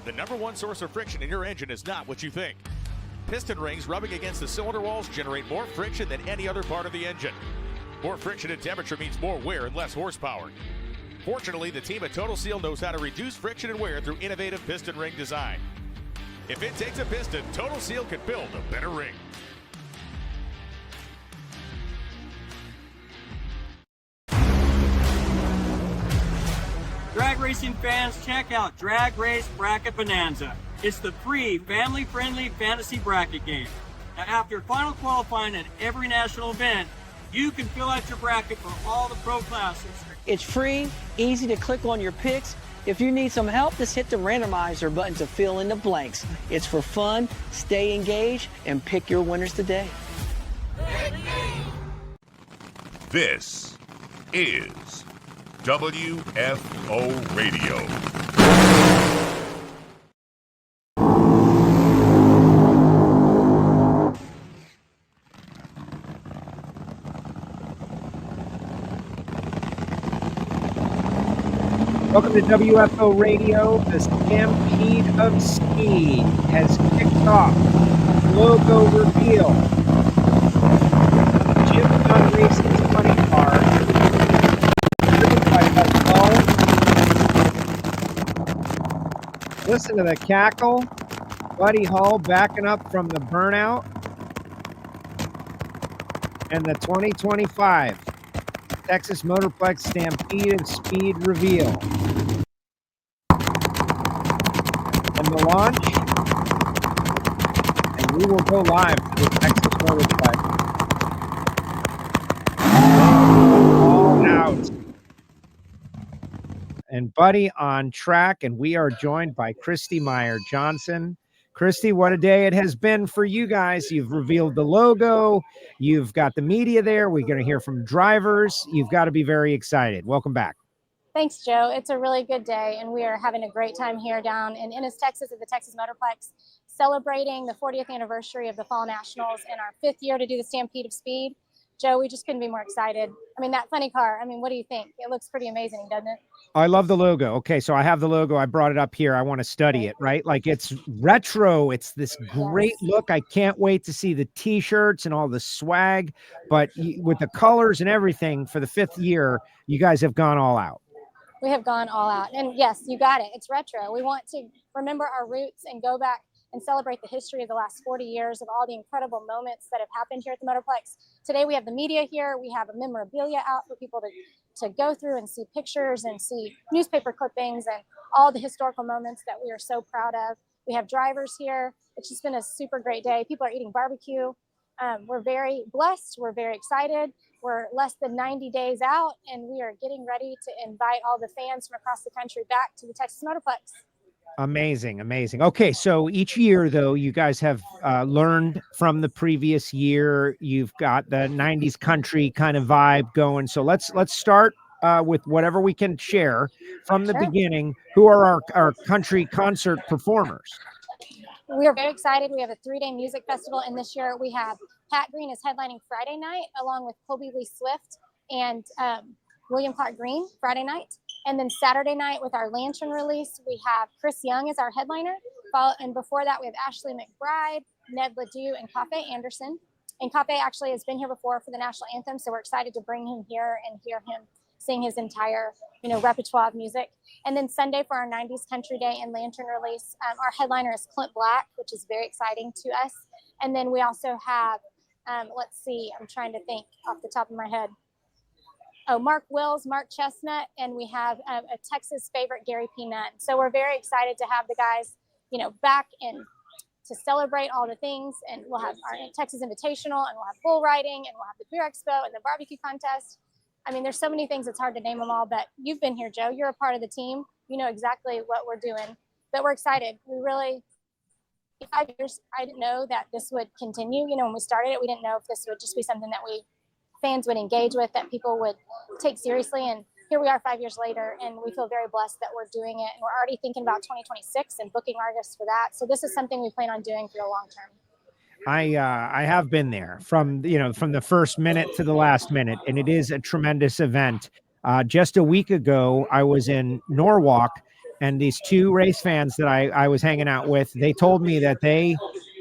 The number one source of friction in your engine is not what you think. Piston rings rubbing against the cylinder walls generate more friction than any other part of the engine. More friction and temperature means more wear and less horsepower. Fortunately, the team at Total Seal knows how to reduce friction and wear through innovative piston ring design. If it takes a piston, Total Seal can build a better ring. Drag racing fans, check out Drag Race Bracket Bonanza. It's the free, family-friendly fantasy bracket game. Now, after final qualifying at every national event, you can fill out your bracket for all the pro classes. It's free, easy to click on your picks. If you need some help, just hit the randomizer button to fill in the blanks. It's for fun, stay engaged, and pick your winners today. This is WFO Radio. Welcome to WFO Radio. The Stampede of Speed has kicked off. Logo reveal. Jim Gunn Racing's money car. Driven by Hull. Listen to the cackle. Buddy Hull backing up from the burnout. And the 2025 Texas Motorplex Stampede of Speed reveal. And the launch, and we will go live to the Texas Motorplex. All out. And Buddy on track, and we are joined by Christie Meyer Johnson. Christie, what a day it has been for you guys. You've revealed the logo. You've got the media there. We're going to hear from drivers. You've got to be very excited. Welcome back. Thanks, Joe. It's a really good day, and we are having a great time here down in Ennis, Texas at the Texas Motorplex, celebrating the 40th anniversary of the Fall Nationals and our 5th year to do the Stampede of Speed. Joe, we just couldn't be more excited. I mean, that funny car, I mean, what do you think? It looks pretty amazing, doesn't it? I love the logo. Okay, so I have the logo. I brought it up here. I want to study it, right? Like, it's retro. It's this great look. I can't wait to see the T-shirts and all the swag. But with the colors and everything for the 5th year, you guys have gone all out. We have gone all out. And yes, you got it. It's retro. We want to remember our roots and go back and celebrate the history of the last 40 years of all the incredible moments that have happened here at the Motorplex. Today we have the media here. We have a memorabilia out for people to go through and see pictures and see newspaper clippings and all the historical moments that we are so proud of. We have drivers here. It's just been a super great day. People are eating barbecue. We're very blessed. We're very excited. We're less than 90 days out, and we are getting ready to invite all the fans from across the country back to the Texas Motorplex. Amazing, amazing. Okay, so each year, though, you guys have learned from the previous year. You've got the 90s country kind of vibe going. So let's start with whatever we can share from the beginning. Who are our country concert performers? We are very excited. We have a 3-day music festival, and this year we have Pat Green is headlining Friday night, along with Colby Lee Swift and William Clark Green Friday night. And then Saturday night with our lantern release, we have Chris Young as our headliner. And before that, we have Ashley McBride, Ned Ledoux, and Cafe Anderson. And Cafe actually has been here before for the national anthem, so we're excited to bring him here and hear him sing his entire, repertoire of music. And then Sunday for our 90s Country Day and lantern release, our headliner is Clint Black, which is very exciting to us. And then we also have, let's see, I'm trying to think off the top of my head. Oh, Mark Wills, Mark Chestnut, and we have a Texas favorite, Gary P. Nunn. So we're very excited to have the guys, back and to celebrate all the things. And we'll have our Texas Invitational, and we'll have bull riding, and we'll have the beer expo and the barbecue contest. I mean, there's so many things, it's hard to name them all, but you've been here, Joe. You're a part of the team. You know exactly what we're doing, but we're excited. We really, 5 years, I didn't know that this would continue. When we started it, we didn't know if this would just be something that fans would engage with, that people would take seriously. And here we are 5 years later, and we feel very blessed that we're doing it. And we're already thinking about 2026 and booking artists for that. So this is something we plan on doing for the long term. I have been there from the first minute to the last minute, and it is a tremendous event. Just a week ago, I was in Norwalk, And these two race fans that I was hanging out with, they told me that they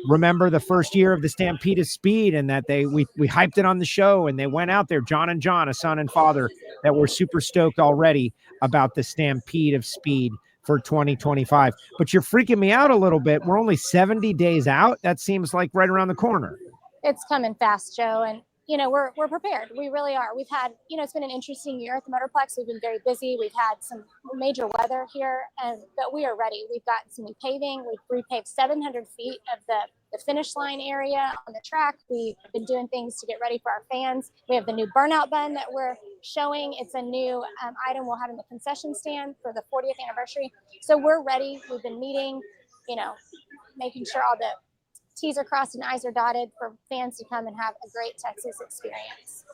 remember the first year of the Stampede of Speed, and that we hyped it on the show, and they went out there, John and John, a son and father, that were super stoked already about the Stampede of Speed for 2025. But you're freaking me out a little bit. We're only 70 days out. That seems like right around the corner. It's coming fast, Joe. And, we're prepared. We really are. We've had, it's been an interesting year at the Motorplex. We've been very busy. We've had some major weather here, but we are ready. We've got some new paving. We've repaved 700 feet of the finish line area on the track. We've been doing things to get ready for our fans. We have the new burnout bun that we're showing. It's a new item we'll have in the concession stand for the 40th anniversary. So we're ready. We've been meeting, making sure all the T's are crossed and I's are dotted for fans to come and have a great Texas experience.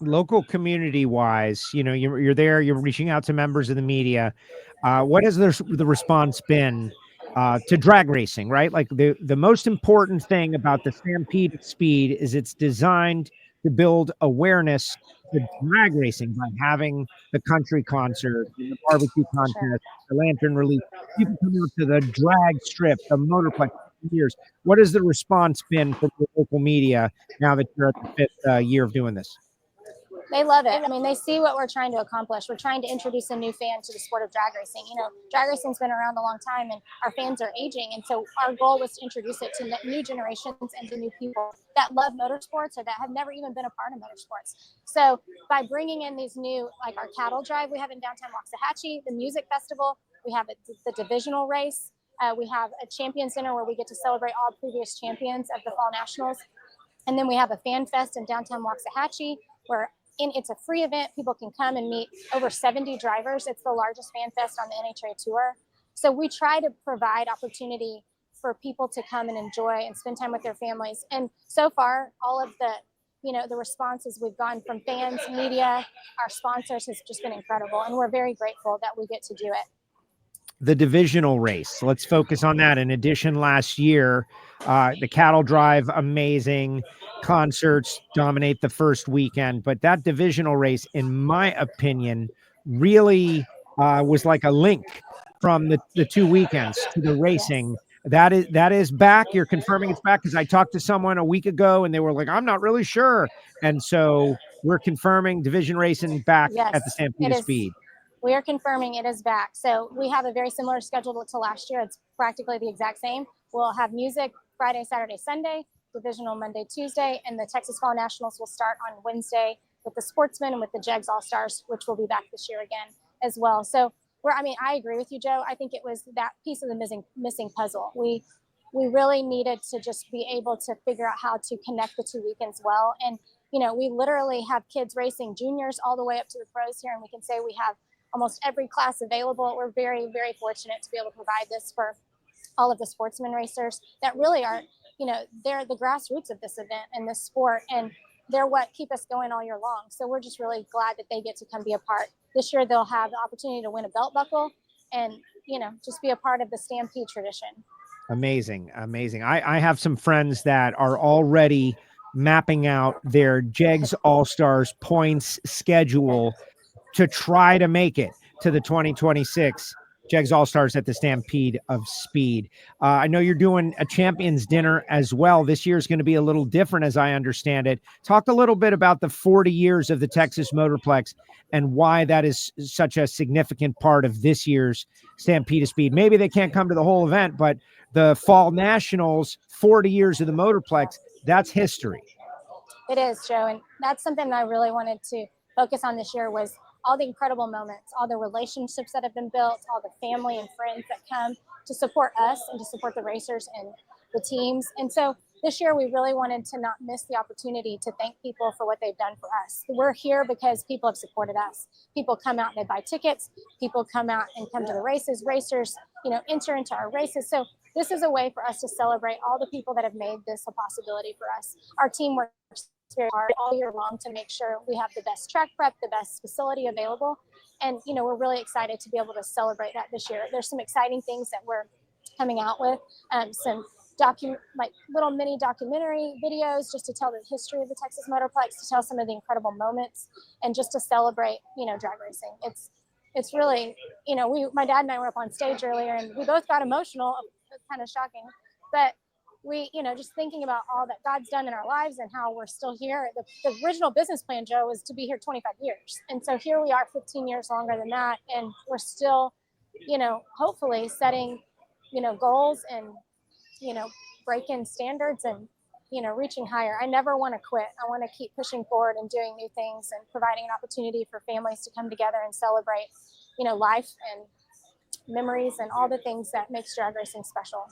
Local community wise, you're there, you're reaching out to members of the media. What has the response been to drag racing, right? Like the most important thing about the Stampede of Speed is it's designed to build awareness to drag racing by having the country concert, the barbecue contest, the lantern release. People come out to the drag strip, the Motorplex. Years. What has the response been from the local media now that you're at the fifth year of doing this? They love it. I mean, they see what we're trying to accomplish. We're trying to introduce a new fan to the sport of drag racing. Drag racing's been around a long time, and our fans are aging. And so our goal was to introduce it to new generations and to new people that love motorsports or that have never even been a part of motorsports. So by bringing in these new, like our cattle drive we have in downtown Waxahachie, the music festival, we have the divisional race. We have a champion center where we get to celebrate all previous champions of the Fall Nationals. And then we have a fan fest in downtown Waxahachie where it's a free event. People can come and meet over 70 drivers. It's the largest fan fest on the NHRA tour. So we try to provide opportunity for people to come and enjoy and spend time with their families. And so far, all of the responses we've gotten from fans, media, our sponsors has just been incredible. And we're very grateful that we get to do it. The divisional race. Let's focus on that. In addition, last year, the cattle drive, amazing. Concerts dominate the first weekend, but that divisional race, in my opinion, really was like a link from the 2 weekends to the racing. That is back. You're confirming it's back, because I talked to someone a week ago and they were like, I'm not really sure. And so we're confirming division racing back at the Stampede of Speed. We are confirming it is back. So we have a very similar schedule to last year. It's practically the exact same. We'll have music Friday, Saturday, Sunday, divisional Monday, Tuesday, and the Texas Fall Nationals will start on Wednesday with the Sportsmen and with the Jegs All-Stars, which will be back this year again as well. So I agree with you, Joe. I think it was that piece of the missing puzzle. We really needed to just be able to figure out how to connect the 2 weekends well. And, we literally have kids racing, juniors all the way up to the pros here, and we can say we have almost every class available. We're very, very fortunate to be able to provide this for all of the sportsman racers that really are, they're the grassroots of this event and this sport, and they're what keep us going all year long. So we're just really glad that they get to come be a part. This year, they'll have the opportunity to win a belt buckle and, just be a part of the Stampede tradition. Amazing. Amazing. I have some friends that are already mapping out their Jegs All-Stars points schedule to try to make it to the 2026 Jegs All-Stars at the Stampede of Speed. I know you're doing a champions dinner as well. This year is going to be a little different, as I understand it. Talk a little bit about the 40 years of the Texas Motorplex and why that is such a significant part of this year's Stampede of Speed. Maybe they can't come to the whole event, but the Fall Nationals, 40 years of the Motorplex, that's history. It is, Joe. And that's something that I really wanted to focus on this year was all the incredible moments, all the relationships that have been built, all the family and friends that come to support us and to support the racers and the teams. And so this year we really wanted to not miss the opportunity to thank people for what they've done for us. We're here because people have supported us. People come out and they buy tickets. People come out and come to the races. Racers, enter into our races. So this is a way for us to celebrate all the people that have made this a possibility for us. Our team works very hard all year long to make sure we have the best track prep, the best facility available. And, we're really excited to be able to celebrate that this year. There's some exciting things that we're coming out with, some little mini documentary videos just to tell the history of the Texas Motorplex, to tell some of the incredible moments and just to celebrate, drag racing. it's really, my dad and I were up on stage earlier and we both got emotional. It's kind of shocking, but we, just thinking about all that God's done in our lives and how we're still here. The original business plan, Joe, was to be here 25 years. And so here we are 15 years longer than that. And we're still, hopefully setting, goals and, breaking standards and, reaching higher. I never want to quit. I want to keep pushing forward and doing new things and providing an opportunity for families to come together and celebrate, life and memories and all the things that makes drag racing special.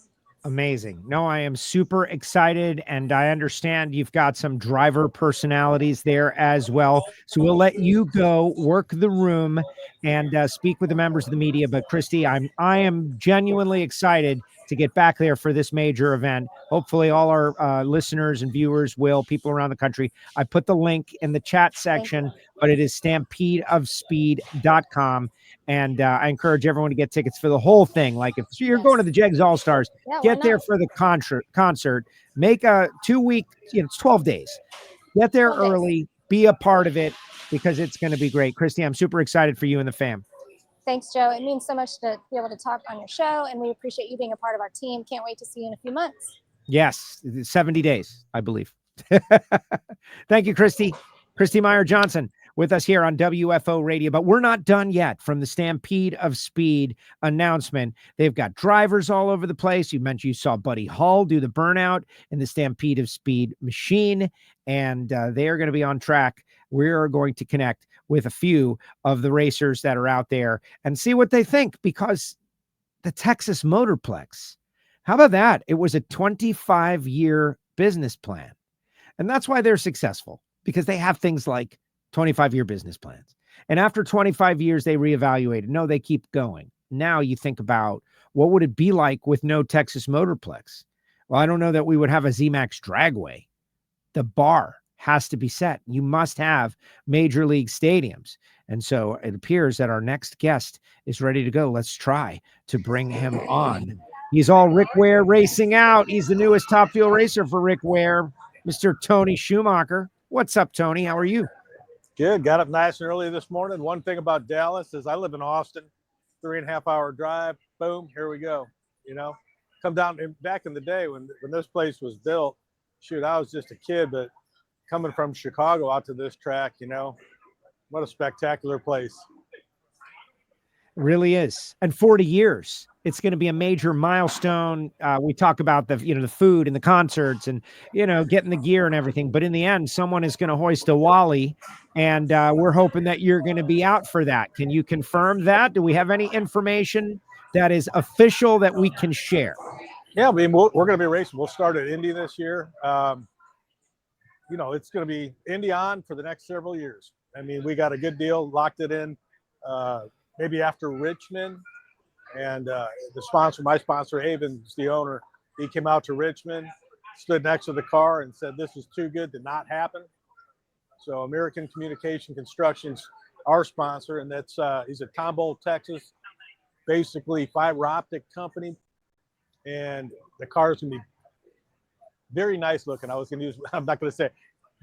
Amazing. No, I am super excited, and I understand you've got some driver personalities there as well. So we'll let you go work the room and speak with the members of the media. But Christie, I am genuinely excited to get back there for this major event. Hopefully all our listeners and viewers will, people around the country. I put the link in the chat section, but it is stampedeofspeed.com. And I encourage everyone to get tickets for the whole thing. Like if you're going to the Jegs All-Stars, get there for the concert, make a 2-week, it's 12 days. Get there early, be a part of it because it's going to be great. Christie, I'm super excited for you and the fam. Thanks, Joe. It means so much to be able to talk on your show, and we appreciate you being a part of our team. Can't wait to see you in a few months. Yes, 70 days, I believe. Thank you, Christie. Christie Meyer Johnson with us here on WFO Radio. But we're not done yet from the Stampede of Speed announcement. They've got drivers all over the place. You mentioned you saw Buddy Hull do the burnout in the Stampede of Speed machine, and they are going to be on track. We are going to connect with a few of the racers that are out there and see what they think, because the Texas Motorplex, how about that? It was a 25-year business plan. And that's why they're successful, because they have things like 25-year business plans. And after 25 years, they reevaluated. No, they keep going. Now you think about what would it be like with no Texas Motorplex? Well, I don't know that we would have a ZMAX Dragway. The bar has to be set. You must have major league stadiums. And so it appears that our next guest is ready to go. Let's try to bring him on. He's all Rick Ware racing out. He's the newest Top Fuel racer for Rick Ware, Mr. Tony Schumacher. What's up, Tony? How are you? Good. Got up nice and early this morning. One thing about Dallas is I live in Austin, 3.5-hour drive. Boom, here we go. Come down. And back in the day when this place was built, shoot, I was just a kid, but coming from Chicago out to this track, what a spectacular place. It really is. And 40 years. It's going to be a major milestone. We talk about the food and the concerts and, getting the gear and everything. But in the end, someone is going to hoist a Wally, and we're hoping that you're going to be out for that. Can you confirm that? Do we have any information that is official that we can share? Yeah, we're going to be racing. We'll start at Indy this year. It's going to be Indy on for the next several years. I mean, we got a good deal, locked it in maybe after Richmond. And my sponsor, Haven's the owner. He came out to Richmond, stood next to the car and said, this is too good to not happen. So American Communication Construction's our sponsor, and that's he's at Tomball, Texas, basically fiber optic company. And the car's going to be very nice looking. I'm not going to say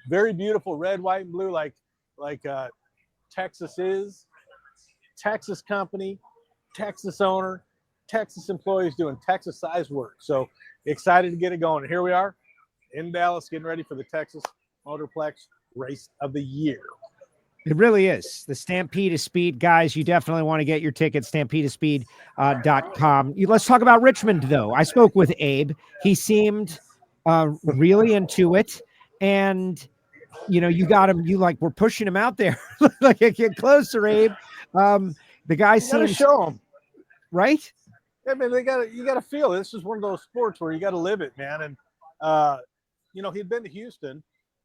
very beautiful red, white, and blue like Texas is. Texas company, Texas owner, Texas employees doing Texas size work. So excited to get it going. And here we are in Dallas getting ready for the Texas Motorplex Race of the Year. It really is. The Stampede of Speed, guys, you definitely want to get your tickets, stampedeofspeed.com. Let's talk about Richmond, though. I spoke with Abe. He seemed really into it. And, you got him. We're pushing him out there. Get closer, Abe. The guy seems... show him. Right? I mean, you got to feel it. This is one of those sports where you got to live it, man. And, he'd been to Houston.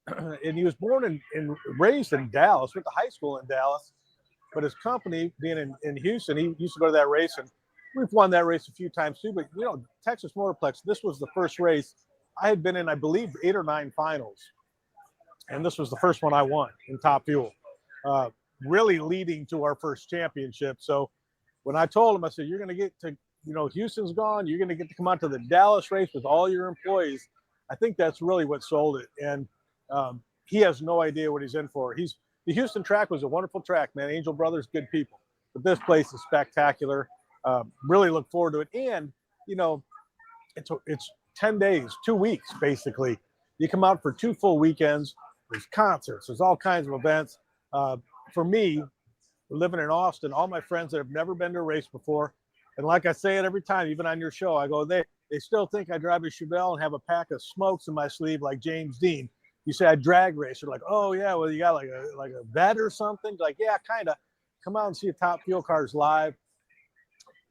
And he was born and raised in Dallas, went to high school in Dallas. But his company, being in Houston, he used to go to that race. And we've won that race a few times too. But, Texas Motorplex, this was the first race I had been in, I believe, 8 or 9 finals. And this was the first one I won in Top Fuel, really leading to our first championship. So when I told him, I said, you're going to get to, Houston's gone. You're going to get to come out to the Dallas race with all your employees. I think that's really what sold it. And he has no idea what he's in for. The Houston track was a wonderful track, man. Angel Brothers, good people. but this place is spectacular. Really look forward to it. And, you know, it's 10 days, 2 weeks, basically. You come out for 2 full weekends. There's concerts. There's all kinds of events. For me, living in Austin, all my friends that have never been to a race before, and like I say it every time, even on your show, I go, they still think I drive a Chevelle and have a pack of smokes in my sleeve like James Dean. You say I drag race. They're like, oh, yeah, well, you got like a vet or something? Like, yeah, kind of. Come out and see Top Fuel Cars live.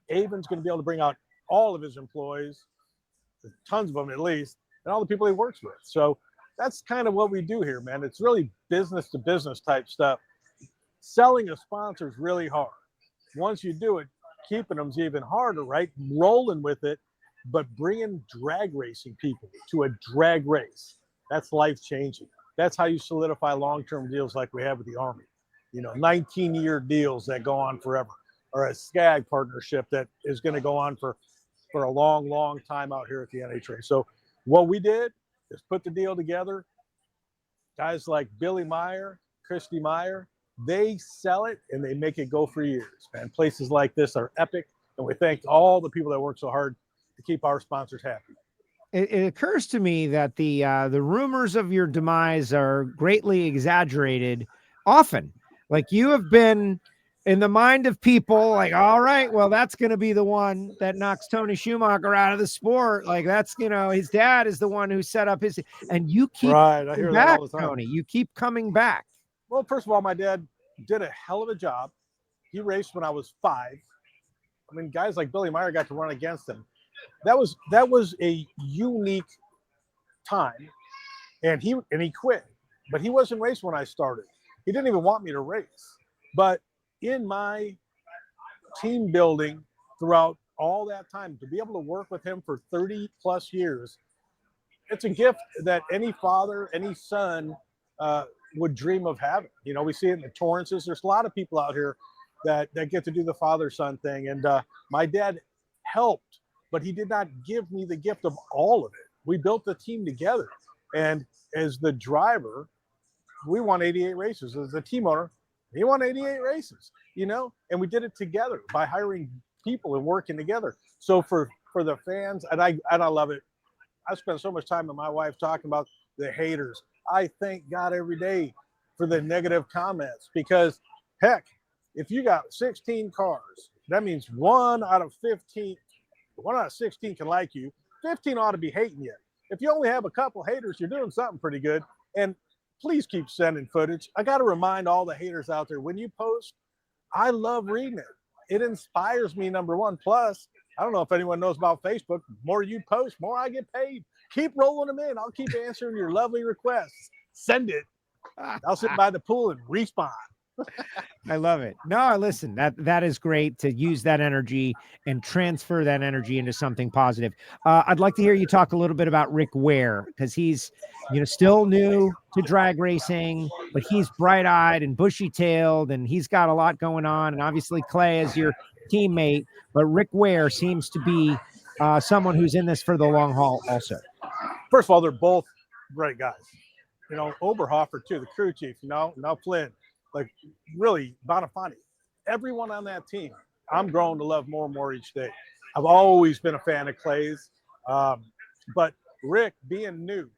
Avon's going to be able to bring out all of his employees, tons of them at least, and all the people he works with. So that's kind of what we do here, man. It's really business to business type stuff. Selling a sponsor is really hard. Once you do it, keeping them's even harder, right? Rolling with it, but bringing drag racing people to a drag race, that's life-changing. That's how you solidify long-term deals like we have with the Army. You know, 19-year deals that go on forever, or a SCAG partnership that is going to go on for a long, long time out here at the NHRA. So what we did is put the deal together. Guys like Billy Meyer, Christie Meyer, they sell it and they make it go for years, man. Places like this are epic, and we thank all the people that work so hard to keep our sponsors happy. It occurs to me that the rumors of your demise are greatly exaggerated often. Like, you have been in the mind of people like, all right, well, that's going to be the one that knocks Tony Schumacher out of the sport. Like, that's, you know, his dad is the one who set up his, and you keep right. I hear back, that all the time. Tony. You keep coming back. Well, first of all, my dad did a hell of a job. He raced when I was 5. I mean, guys like Billy Meyer got to run against him. That was a unique time, and he quit. But he wasn't racing when I started. He didn't even want me to race. But in my team building throughout all that time, to be able to work with him for 30 plus years, it's a gift that any father, any son would dream of having. You know, we see it in the Torrances. There's a lot of people out here that get to do the father-son thing. And my dad helped, but he did not give me the gift of all of it. We built the team together. And as the driver, we won 88 races. As the team owner, he won 88 races, you know, and we did it together by hiring people and working together. So for the fans, and I love it. I spend so much time with my wife talking about the haters. I thank God every day for the negative comments, because heck, if you got 16 cars, that means 1 out of 16 can like you. 15 ought to be hating you. If you only have a couple haters, you're doing something pretty good. And please keep sending footage. I got to remind all the haters out there, when you post, I love reading it. It inspires me, number one. Plus, I don't know if anyone knows about Facebook. The more you post, more I get paid. Keep rolling them in. I'll keep answering your lovely requests. Send it. I'll sit by the pool and respond. I love it. No, listen, that is great to use that energy and transfer that energy into something positive. I'd like to hear you talk a little bit about Rick Ware, because he's, you know, still new to drag racing, but he's bright-eyed and bushy-tailed, and he's got a lot going on. And obviously Clay is your teammate, but Rick Ware seems to be someone who's in this for the long haul also. First of all, they're both great guys. You know, Oberhofer too, the crew chief, you know, now Flynn. Like, really, Bonifani, everyone on that team, I'm growing to love more and more each day. I've always been a fan of Clay's, but Rick being new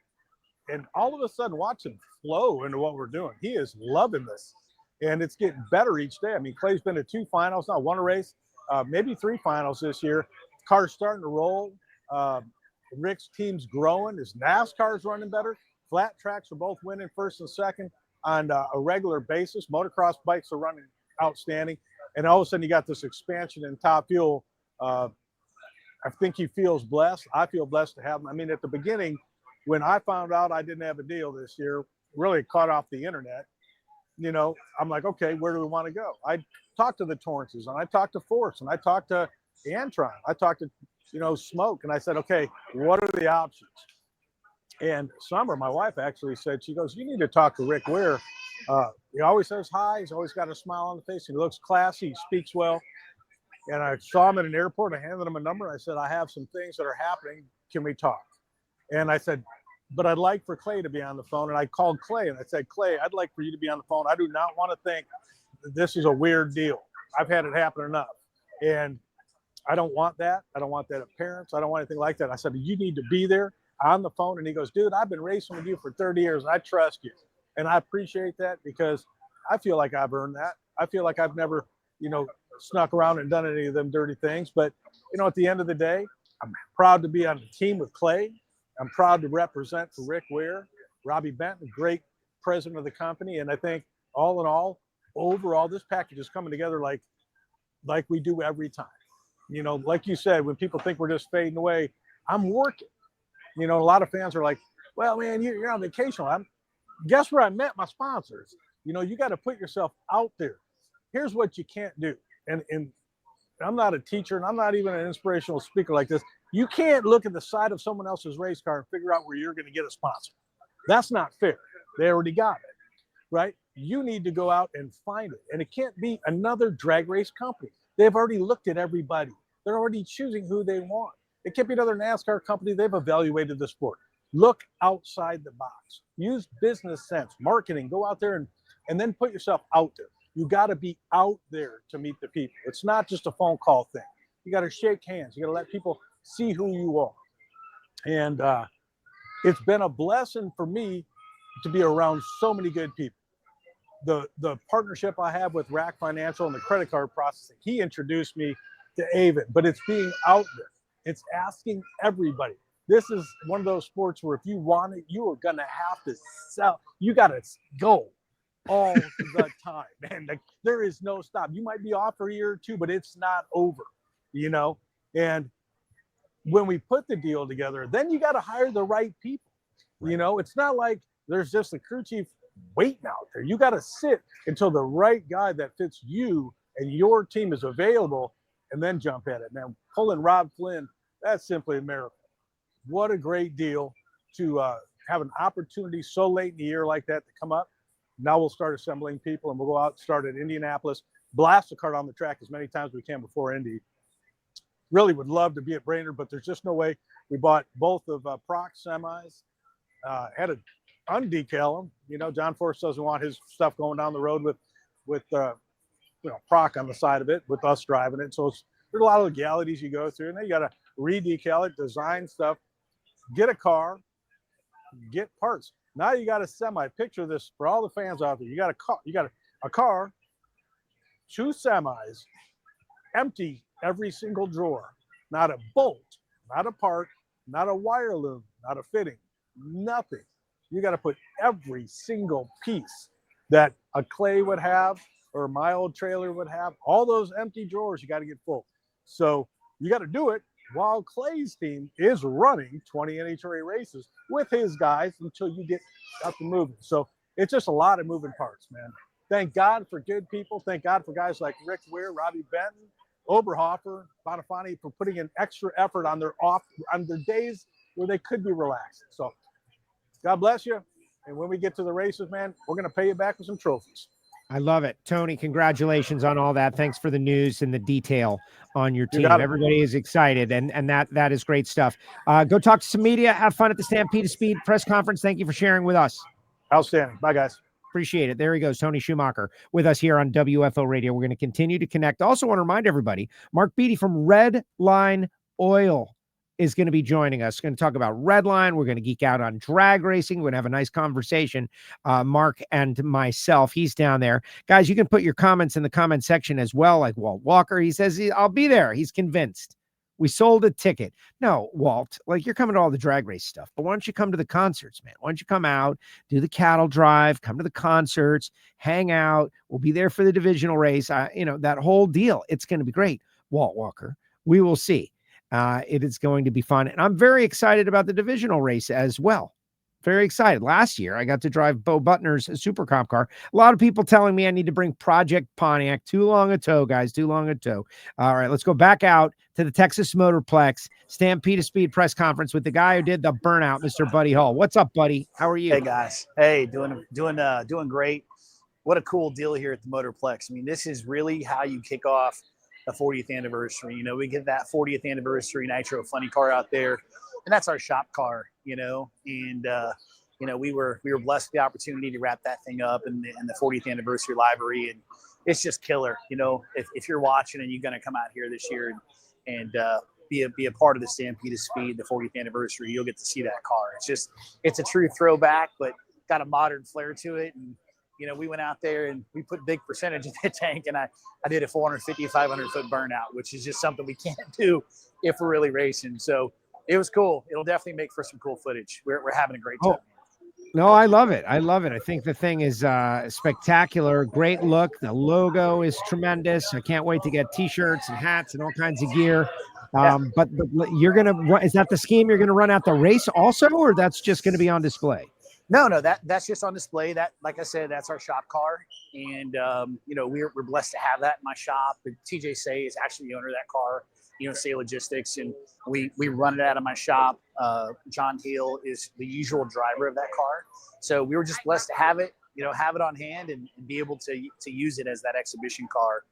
and all of a sudden watching flow into what we're doing, he is loving this, and it's getting better each day. I mean, Clay's been to 2 finals now, won a race, maybe 3 finals this year. Car's starting to roll. Rick's team's growing. His NASCAR's running better. Flat tracks are both winning first and second on a regular basis. Motocross bikes are running outstanding. And all of a sudden you got this expansion in Top Fuel. I think he feels blessed. I feel blessed to have him. I mean, at the beginning, when I found out I didn't have a deal this year, really caught off the internet, you know, I'm like, okay, where do we want to go? I talked to the Torrances, and I talked to Force, and I talked to Antron. I talked to, you know, Smoke, and I said, okay, what are the options? And Summer, my wife, actually said, she goes, you need to talk to Rick Ware. He always says hi. He's always got a smile on the face. He looks classy. He speaks well. And I saw him at an airport. I handed him a number. I said, I have some things that are happening. Can we talk? And I said, but I'd like for Clay to be on the phone. And I called Clay and I said, Clay, I'd like for you to be on the phone. I do not want to think this is a weird deal. I've had it happen enough. And I don't want that. I don't want that at parents. I don't want anything like that. I said, you need to be there on the phone. And he goes, dude, I've been racing with you for 30 years. And I trust you. And I appreciate that because I feel like I've earned that. I feel like I've never, snuck around and done any of them dirty things. But, at the end of the day, I'm proud to be on the team with Clay. I'm proud to represent for Rick Ware, Robbie Benton, great president of the company. And I think all in all, overall, this package is coming together like we do every time. Like you said, when people think we're just fading away, I'm working. A lot of fans are like, well, man, you're on vacation. Guess where I met my sponsors? You got to put yourself out there. Here's what you can't do. And I'm not a teacher, and I'm not even an inspirational speaker like this. You can't look at the side of someone else's race car and figure out where you're going to get a sponsor. That's not fair. They already got it, right? You need to go out and find it. And it can't be another drag race company. They've already looked at everybody. They're already choosing who they want. It can't be another NASCAR company. They've evaluated the sport. Look outside the box. Use business sense, marketing. Go out there and then put yourself out there. You got to be out there to meet the people. It's not just a phone call thing. You got to shake hands. You got to let people see who you are. And it's been a blessing for me to be around so many good people. The partnership I have with Rack Financial and the credit card processing, he introduced me to Avon, but it's being out there. It's asking everybody. This is one of those sports where if you want it, you are going to have to sell. You got to go all the time, man. Like, there is no stop. You might be off for a year or two, but it's not over, And when we put the deal together, then you got to hire the right people. It's not like there's just a crew chief waiting out there. You got to sit until the right guy that fits you and your team is available and then jump at it. Man, pulling Rob Flynn, that's simply a miracle. What a great deal to have an opportunity so late in the year like that to come up. Now we'll start assembling people and we'll go out and start at Indianapolis, blast the cart on the track as many times as we can before Indy. Really would love to be at Brainerd, but there's just no way. We bought both of Proc semis, had to undecal them. John Force doesn't want his stuff going down the road with Proc on the side of it with us driving it. So there's a lot of legalities you go through, and then you got to re-decal it, design stuff, get a car, get parts. Now you got a semi. Picture this for all the fans out there. You got a car, 2 semis, empty every single drawer, not a bolt, not a part, not a wire loom, not a fitting, nothing. You got to put every single piece that a Clay would have or my old trailer would have. All those empty drawers you got to get full. So you got to do it while Clay's team is running 20 NHRA races with his guys until you get up and moving. So it's just a lot of moving parts, man. Thank God for good people. Thank God for guys like Rick Ware, Robbie Benton, Oberhofer, Bonifani for putting in extra effort on their days where they could be relaxing. So God bless you. And when we get to the races, man, we're going to pay you back with some trophies. I love it. Tony, congratulations on all that. Thanks for the news and the detail on your team. Everybody is excited, and that is great stuff. Go talk to some media. Have fun at the Stampede of Speed press conference. Thank you for sharing with us. Outstanding. Bye, guys. Appreciate it. There he goes, Tony Schumacher, with us here on WFO Radio. We're going to continue to connect. Also want to remind everybody, Mark Beatty from Red Line Oil is going to be joining us. Going to talk about Redline. We're going to geek out on drag racing. We're going to have a nice conversation. Mark and myself, he's down there. Guys, you can put your comments in the comment section as well, like Walt Walker. He says, I'll be there. He's convinced. We sold a ticket. No, Walt, like, you're coming to all the drag race stuff, but why don't you come to the concerts, man? Why don't you come out, do the cattle drive, come to the concerts, hang out. We'll be there for the divisional race. That whole deal. It's going to be great. Walt Walker. We will see. It is going to be fun. And I'm very excited about the divisional race as well. Very excited. Last year, I got to drive Bo Butner's Super Comp car. A lot of people telling me I need to bring Project Pontiac. Too long a tow, guys. Too long a tow. All right, let's go back out to the Texas Motorplex Stampede of Speed press conference with the guy who did the burnout, Mr. Buddy Hall. What's up, buddy? How are you? Hey, guys. Hey, doing great. What a cool deal here at the Motorplex. I mean, this is really how you kick off the 40th anniversary. We get that 40th anniversary Nitro Funny car out there, and that's our shop car, and we were blessed with the opportunity to wrap that thing up in the 40th anniversary livery. And it's just killer. You know, if you're watching and you're going to come out here this year and be a part of the Stampede of Speed, the 40th anniversary, you'll get to see that car. It's a true throwback, but got a modern flair to it. And, you know, we went out there and we put big percentage in the tank, and I did a 450, 500 foot burnout, which is just something we can't do if we're really racing. So it was cool. It'll definitely make for some cool footage. We're having a great time. No, I love it. I love it. I think the thing is spectacular. Great look. The logo is tremendous. I can't wait to get T-shirts and hats and all kinds of gear. But you're is that the scheme? You're gonna run out the race also, or that's just gonna be on display? No, that's just on display. That, like I said, that's our shop car, and you know, we're blessed to have that in my shop. But TJ Say is actually the owner of that car. You know, Say Logistics, and we run it out of my shop. John Hill is the usual driver of that car, so we were just blessed to have it. You know, have it on hand and be able to use it as that exhibition car,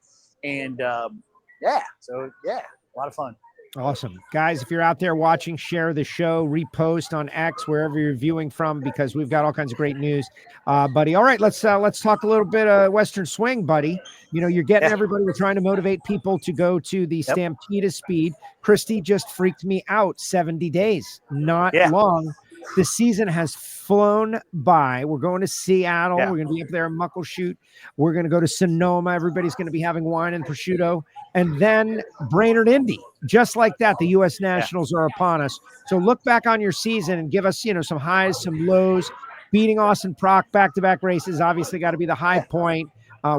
and a lot of fun. Awesome. Guys, if you're out there watching, share the show, repost on X, wherever you're viewing from, because we've got all kinds of great news. Buddy, all right, let's talk a little bit of Western Swing, buddy. You know, you're getting everybody, we're trying to motivate people to go to the Stampede of Speed. Christie just freaked me out. 70 days, not long. The season has flown by. We're going to Seattle. We're going to be up there in Muckleshoot. We're going to go to Sonoma. Everybody's going to be having wine and prosciutto. And then Brainerd Indy. Just like that, the U.S. Nationals are upon us. So look back on your season and give us, you know, some highs, some lows. Beating Austin Prock, back-to-back races, obviously got to be the high point.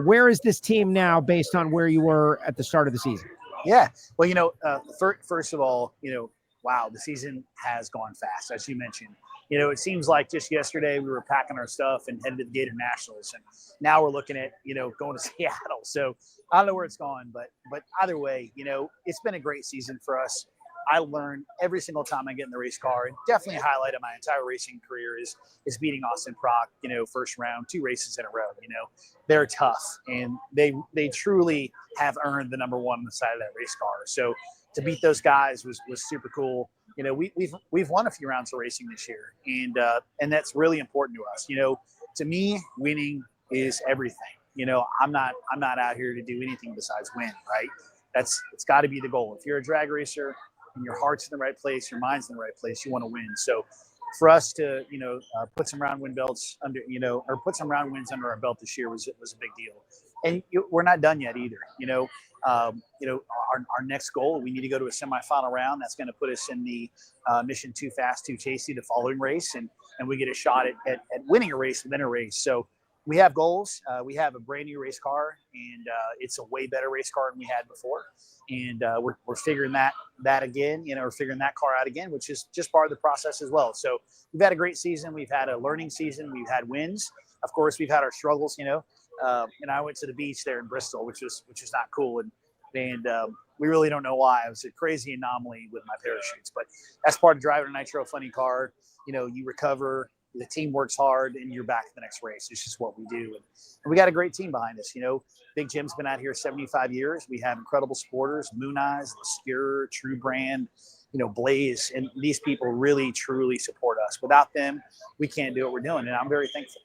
Where is this team now based on where you were at the start of the season? Yeah. Well, you know, first of all, you know, wow, the season has gone fast, as you mentioned. You know, it seems like just yesterday we were packing our stuff and headed to the Gator Nationals, and now we're looking at, you know, going to Seattle. So I don't know where it's going, but either way, you know, it's been a great season for us. I learn every single time I get in the race car, and definitely a highlight of my entire racing career is beating Austin Prock, you know, first round, 2 races in a row. You know, they're tough, and they truly have earned the number one on the side of that race car. So to beat those guys was super cool. You know, we've won a few rounds of racing this year, and that's really important to us. You know, to me, winning is everything. You know, I'm not out here to do anything besides win, right? It's got to be the goal. If you're a drag racer and your heart's in the right place, your mind's in the right place, you want to win. So for us to, you know, put some round win belts under, you know, or put some round wins under our belt this year was a big deal. And we're not done yet either. You know, our next goal, we need to go to a semifinal round. That's going to put us in the Mission Too Fast, Too Chasey, the following race, and we get a shot at winning a race within a race. So we have goals. We have a brand new race car, and it's a way better race car than we had before. And we're figuring that again. You know, we're figuring that car out again, which is just part of the process as well. So we've had a great season. We've had a learning season. We've had wins. Of course, we've had our struggles. You know, and I went to the beach there in Bristol, which was not cool, and we really don't know why. It was a crazy anomaly with my parachutes, but that's part of driving a nitro funny car. You know, you recover, the team works hard, and you're back to the next race. It's just what we do. And we got a great team behind us. You know, Big Jim's been out here 75 years. We have incredible supporters, Moon Eyes, Obscure, True Brand, you know, Blaze, and these people really, truly support us. Without them, we can't do what we're doing, and I'm very thankful.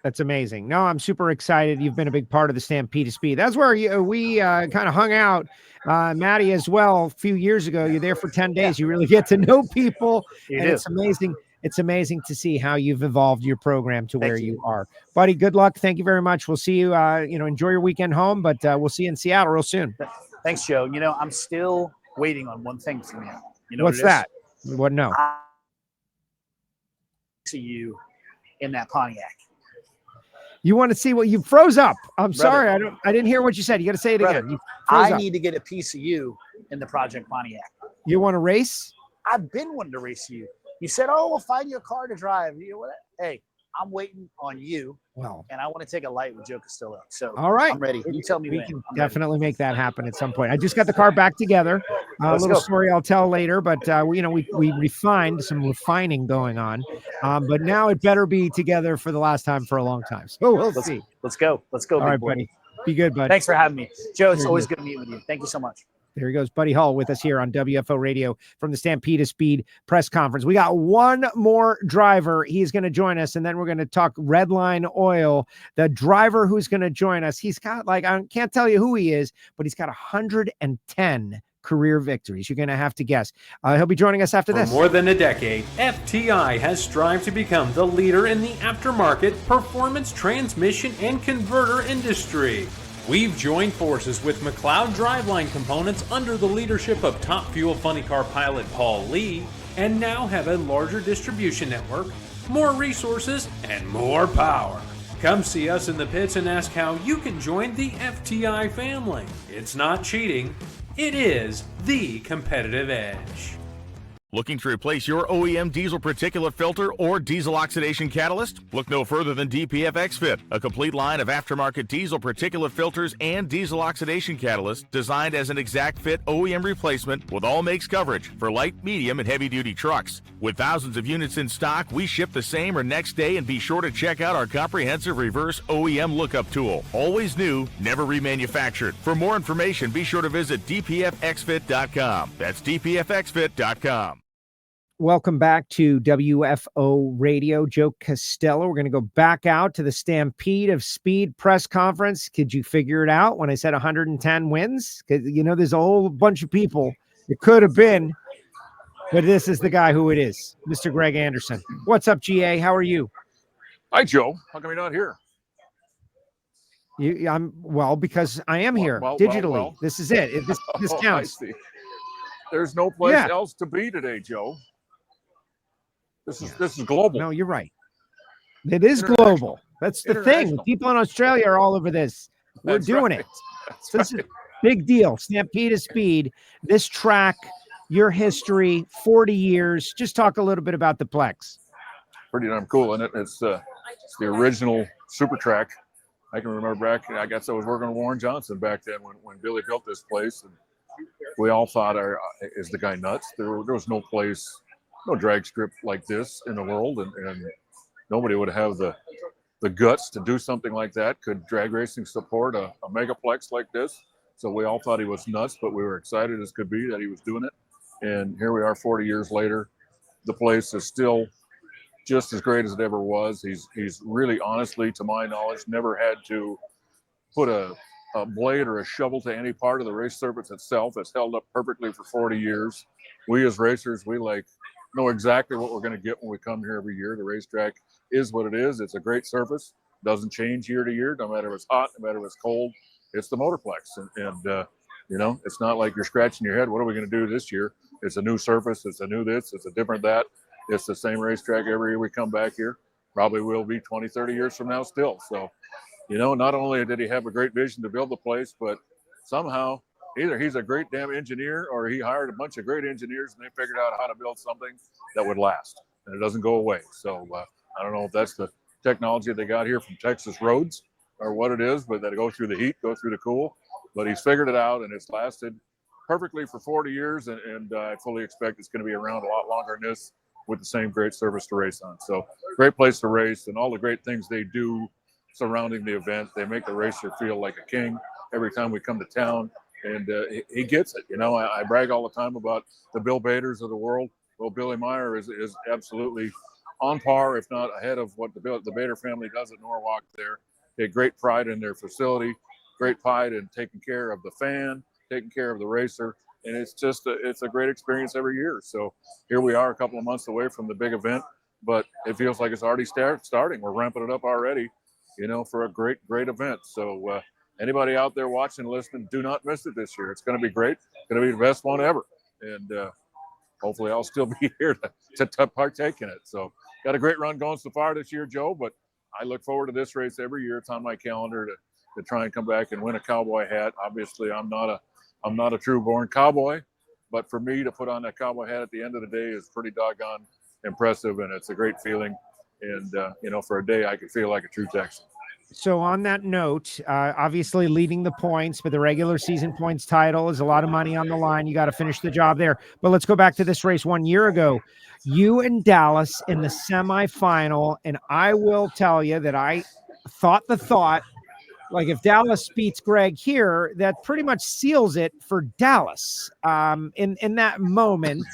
That's amazing. No, I'm super excited. You've been a big part of the Stampede of Speed. That's where we kind of hung out. Maddie as well, a few years ago. You're there for 10 days. You really get to know people. It's amazing. It's amazing to see how you've evolved your program to where you are. Buddy, good luck. Thank you very much. We'll see you, you know, enjoy your weekend home, but we'll see you in Seattle real soon. Thanks, Joe. You know, I'm still waiting on one thing from you. You know what's that? What? No. I see you in that Pontiac. You want to see what you froze up? I'm sorry, I didn't hear what you said. You got to say it again. I need to get a piece of you in the Project Pontiac. You want to race? I've been wanting to race you. You said, "Oh, we'll find you a car to drive." You know what? Hey, I'm waiting on you. Well, and I want to take a light with Joe Castello. So all right, I'm ready. You tell me we when. can definitely make that happen at some point. I just got the car back together. A little story I'll tell later, but you know, we refined some refining going on, but now it better be together for the last time for a long time. So we'll see. Let's go. Let's go. All right, buddy. Be good, bud. Thanks for having me, Joe. It's always good to meet with you. Thank you so much. There he goes, Buddy Hull, with us here on WFO Radio from the Stampede of Speed press conference. We got one more driver. He's going to join us, and then we're going to talk Redline Oil. The driver who's going to join us, he's got, I can't tell you who he is, but he's got 110 career victories. You're going to have to guess. He'll be joining us after this. For more than a decade, FTI has strived to become the leader in the aftermarket performance transmission and converter industry. We've joined forces with McLeod Driveline Components under the leadership of Top Fuel Funny Car pilot Paul Lee, and now have a larger distribution network, more resources, and more power. Come see us in the pits and ask how you can join the FTI family. It's not cheating, it is the competitive edge. Looking to replace your OEM diesel particulate filter or diesel oxidation catalyst? Look no further than DPF XFit, a complete line of aftermarket diesel particulate filters and diesel oxidation catalysts designed as an exact fit OEM replacement with all makes coverage for light, medium, and heavy-duty trucks. With thousands of units in stock, we ship the same or next day, and be sure to check out our comprehensive reverse OEM lookup tool. Always new, never remanufactured. For more information, be sure to visit dpfxfit.com. That's dpfxfit.com. Welcome back to WFO Radio. Joe Castello. We're going to go back out to the Stampede of Speed press conference. Could you figure it out when I said 110 wins? Because, there's a whole bunch of people it could have been, but this is the guy who it is, Mr. Greg Anderson. What's up, GA? How are you? Hi, Joe. How come you're not here? Because I am here digitally. Well. This is it. This counts. There's no place else to be today, Joe. This is global. No, you're right. It is global. That's the thing. People in Australia are all over this. We're doing it. This is a big deal. Stampede of Speed. This track, your history, 40 years. Just talk a little bit about the Plex. Pretty darn cool, isn't it? It's the original super track. I can remember back, I guess I was working with Warren Johnson back then when Billy built this place. And we all thought, is the guy nuts? There was no place, no drag strip like this in the world, and nobody would have the guts to do something like that. Could drag racing support a megaplex like this? So we all thought he was nuts, but we were excited as could be that he was doing it. And here we are 40 years later. The place is still just as great as it ever was. He's really, honestly, to my knowledge, never had to put a blade or a shovel to any part of the race surface itself. It's held up perfectly for 40 years. We as racers, we know exactly what we're going to get when we come here every year. The racetrack is what it is. It's a great surface. Doesn't change year to year, no matter if it's hot, no matter if it's cold. It's the Motorplex. And it's not like you're scratching your head. What are we going to do this year? It's a new surface. It's a new this. It's a different that. It's the same racetrack every year we come back here. Probably will be 20, 30 years from now still. So, not only did he have a great vision to build the place, but somehow either he's a great damn engineer or he hired a bunch of great engineers and they figured out how to build something that would last and it doesn't go away. So I don't know if that's the technology they got here from Texas roads or what it is, but that go through the heat, go through the cool. But he's figured it out and it's lasted perfectly for 40 years. And I fully expect it's going to be around a lot longer than this with the same great service to race on. So great place to race and all the great things they do surrounding the event. They make the racer feel like a king every time we come to town. And he gets it. I brag all the time about the Bill Baders of the world. Well, Billy Meyer is absolutely on par, if not ahead of what the Bader family does at Norwalk there. They had great pride in their facility, great pride in taking care of the fan, taking care of the racer. And it's just it's a great experience every year. So here we are a couple of months away from the big event, but it feels like it's already starting. We're ramping it up already, for a great, great event. So anybody out there watching and listening, do not miss it this year. It's going to be great. It's going to be the best one ever. And hopefully I'll still be here to partake in it. So got a great run going so far this year, Joe, but I look forward to this race every year. It's on my calendar to try and come back and win a cowboy hat. Obviously, I'm not a true born cowboy, but for me to put on that cowboy hat at the end of the day is pretty doggone impressive, and it's a great feeling. And, for a day, I could feel like a true Texan. So on that note, obviously leading the points, but the regular season points title is a lot of money on the line. You got to finish the job there. But let's go back to this race 1 year ago. You and Dallas in the semifinal, and I will tell you that I thought like if Dallas beats Greg here, that pretty much seals it for Dallas in that moment.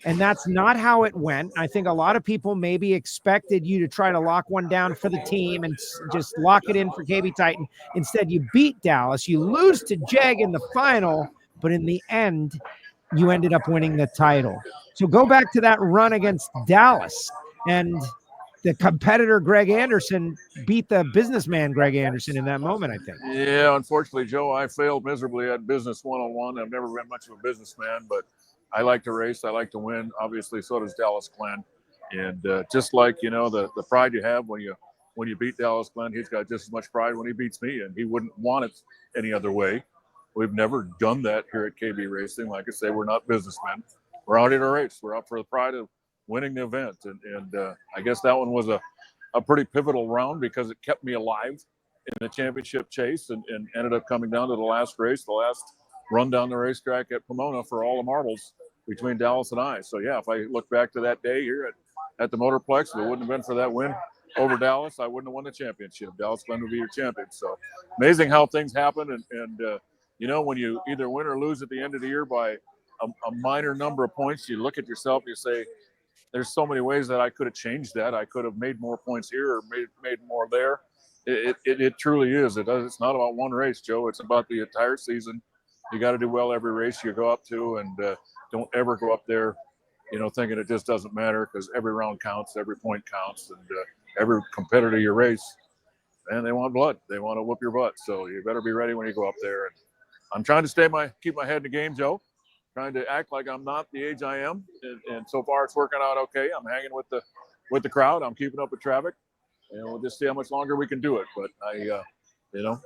And that's not how it went. I think a lot of people maybe expected you to try to lock one down for the team and just lock it in for KB Titan. Instead, you beat Dallas. You lose to Jeg in the final, but in the end, you ended up winning the title. So go back to that run against Dallas, and the competitor Greg Anderson beat the businessman Greg Anderson in that moment, I think. Yeah, unfortunately, Joe, I failed miserably at business one-on-one. I've never been much of a businessman, but I like to race. I like to win. Obviously, so does Dallas Glenn. And just like, the pride you have when you beat Dallas Glenn, he's got just as much pride when he beats me, and he wouldn't want it any other way. We've never done that here at KB Racing. Like I say, we're not businessmen. We're out here to race. We're out for the pride of winning the event. And I guess that one was a pretty pivotal round because it kept me alive in the championship chase and ended up coming down to the last race, the last run down the racetrack at Pomona for all the marbles between Dallas and I. So, yeah, if I look back to that day here at the Motorplex, if it wouldn't have been for that win over Dallas, I wouldn't have won the championship. Dallas Glenn would be your champion. So amazing how things happen. And when you either win or lose at the end of the year by a minor number of points, you look at yourself, you say, there's so many ways that I could have changed that. I could have made more points here or made more there. It truly is. It's not about one race, Joe. It's about the entire season. You got to do well every race you go up to, and don't ever go up there, thinking it just doesn't matter, because every round counts, every point counts, and every competitor you race, and they want blood. They want to whoop your butt. So you better be ready when you go up there. And I'm trying to keep my head in the game, Joe. Trying to act like I'm not the age I am, and so far it's working out okay. I'm hanging with the crowd. I'm keeping up with traffic, and we'll just see how much longer we can do it. But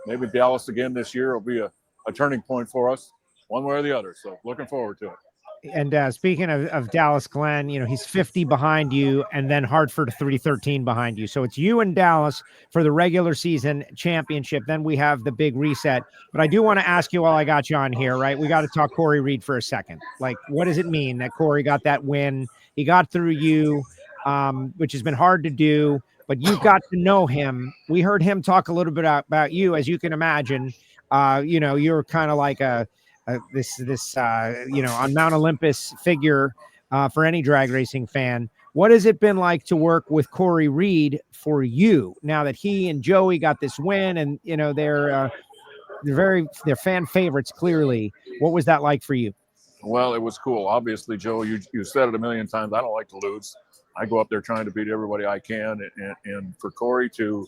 maybe Dallas again this year will be a turning point for us, one way or the other. So looking forward to it. And speaking of Dallas Glenn, he's 50 behind you, and then Hartford 313 behind you. So it's you and Dallas for the regular season championship. Then we have the big reset. But I do want to ask you while I got you on here, right? We got to talk Corey Reed for a second. Like, what does it mean that Corey got that win? He got through you, which has been hard to do, but you got to know him. We heard him talk a little bit about you, as you can imagine. You're kind of like this on Mount Olympus figure for any drag racing fan. What has it been like to work with Corey Reed for you now that he and Joey got this win, and they're fan favorites clearly? What was that like for you? Well, it was cool. Obviously, Joe, you said it a million times. I don't like to lose. I go up there trying to beat everybody I can, and for Corey to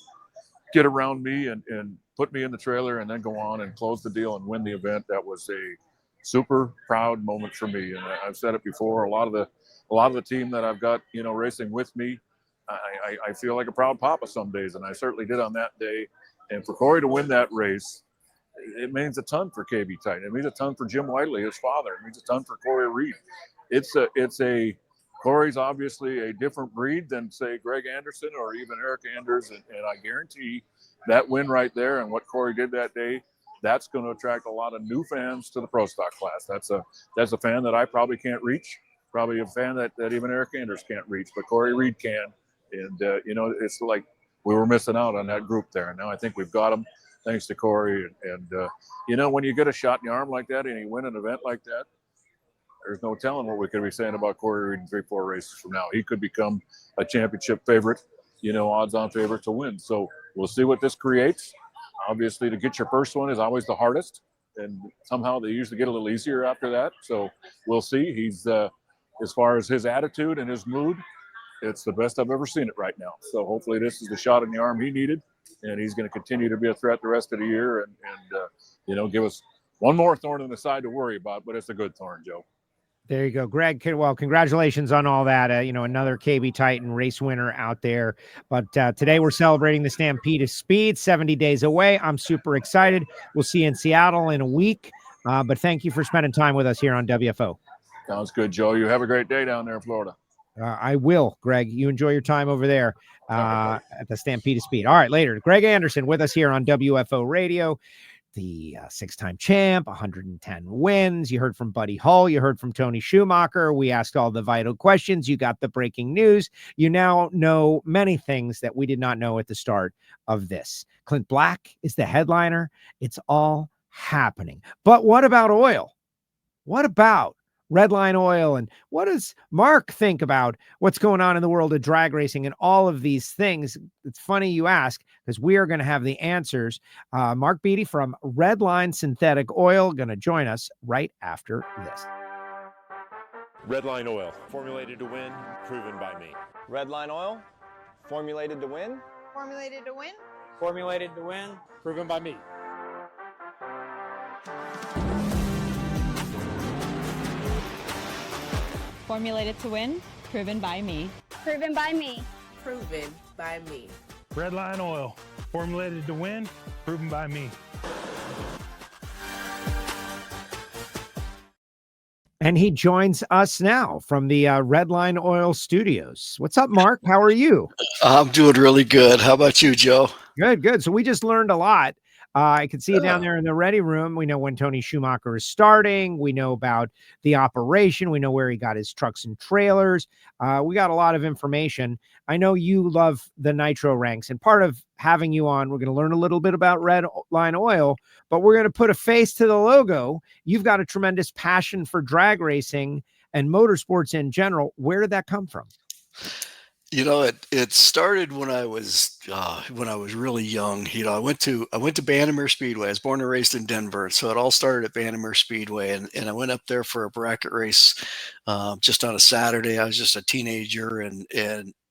get around me and put me in the trailer and then go on and close the deal and win the event, that was a super proud moment for me. And I've said it before, a lot of the team that I've got, racing with me, I feel like a proud papa some days, and I certainly did on that day. And for Corey to win that race, it means a ton for KB Titan. It means a ton for Jim Whiteley, his father. It means a ton for Corey Reed. Corey's obviously a different breed than, say, Greg Anderson or even Eric Anders, and I guarantee that win right there and what Corey did that day, that's going to attract a lot of new fans to the Pro Stock class. That's a fan that I probably can't reach, probably a fan that even Eric Anders can't reach, but Corey Reed can. And, it's like we were missing out on that group there. And now I think we've got them thanks to Corey. And when you get a shot in the arm like that and you win an event like that, there's no telling what we could be saying about Corey Reed in 3-4 races from now. He could become a championship favorite, odds-on favorite to win. So we'll see what this creates. Obviously, to get your first one is always the hardest, and somehow they usually get a little easier after that. So we'll see. He's, as far as his attitude and his mood, it's the best I've ever seen it right now. So hopefully this is the shot in the arm he needed, and he's going to continue to be a threat the rest of the year and give us one more thorn in the side to worry about, but it's a good thorn, Joe. There you go, Greg. Well, congratulations on all that. Another KB Titan race winner out there. But today we're celebrating the Stampede of Speed, 70 days away. I'm super excited. We'll see you in Seattle in a week. But thank you for spending time with us here on WFO. Sounds good, Joe. You have a great day down there in Florida. I will, Greg. You enjoy your time over there at the Stampede of Speed. All right, later. Greg Anderson with us here on WFO Radio. the 6-time champ, 110 wins. You heard from Buddy Hull. You heard from Tony Schumacher. We asked all the vital questions. You got the breaking news. You now know many things that we did not know at the start of this. Clint Black is the headliner. It's all happening. But what about oil? What about Redline Oil? And what does Mark think about what's going on in the world of drag racing and all of these things? It's funny you ask, because we are going to have the answers. Mark Beatty from Redline Synthetic Oil going to join us right after this. Redline Oil, formulated to win, proven by me. Redline Oil, formulated to win. Formulated to win. Formulated to win, proven by me. Formulated to win, proven by me. Proven by me. Proven by me. Redline Oil, formulated to win, proven by me. And he joins us now from the Redline Oil Studios. What's up, Mark? How are you? I'm doing really good. How about you, Joe? Good, good. So we just learned a lot. I can see you down there in the ready room. We know when Tony Schumacher is starting. We know about the operation. We know where he got his trucks and trailers. We got a lot of information. I know you love the nitro ranks, and part of having you on, we're going to learn a little bit about Redline Oil, but we're going to put a face to the logo. You've got a tremendous passion for drag racing and motorsports in general. Where did that come from? You know, it started when I was really young. You know, I went to Bannerman Speedway. I was born and raised in Denver, so it all started at Bannerman Speedway, and I went up there for a bracket race just on a Saturday. I was just a teenager, and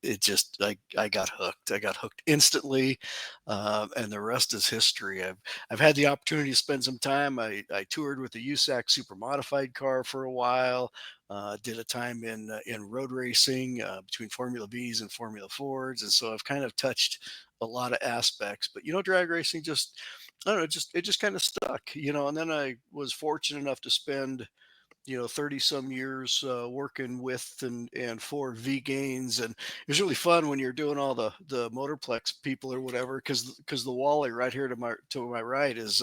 it just I got hooked. I got hooked instantly, and the rest is history. I've had the opportunity to spend some time. I toured with the USAC Super Modified car for a while. Did a time in road racing between Formula Bs and Formula Fords, and so I've kind of touched a lot of aspects. But you know, drag racing just, I don't know, it just kind of stuck, you know. And then I was fortunate enough to spend 30 some years working with and for V Gaines, and it was really fun when you're doing all the Motorplex people or whatever, because the Wally right here to my right is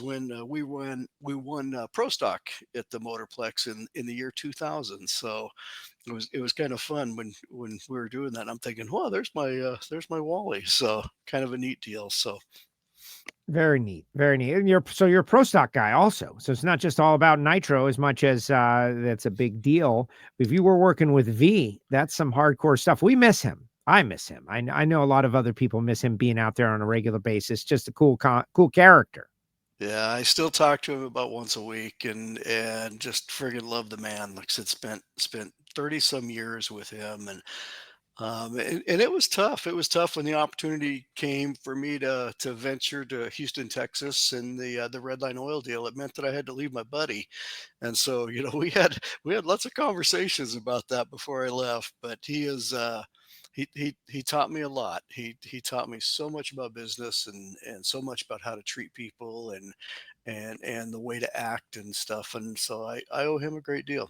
when we won Pro Stock at the Motorplex in the year 2000. So it was kind of fun when we were doing that. And I'm thinking, well, there's my Wally. So kind of a neat deal. So. Very neat. Very neat. And you're a pro stock guy also. So it's not just all about nitro as much as that's a big deal. If you were working with V, that's some hardcore stuff. We miss him. I miss him. I know a lot of other people miss him being out there on a regular basis. Just a cool character. Yeah, I still talk to him about once a week, and just friggin' love the man. Like I said, spent 30 some years with him, and it was tough. It was tough when the opportunity came for me to venture to Houston, Texas, and the Redline Oil deal. It meant that I had to leave my buddy, and so we had lots of conversations about that before I left. But he is he taught me a lot. He taught me so much about business and so much about how to treat people and the way to act and stuff. And so I owe him a great deal.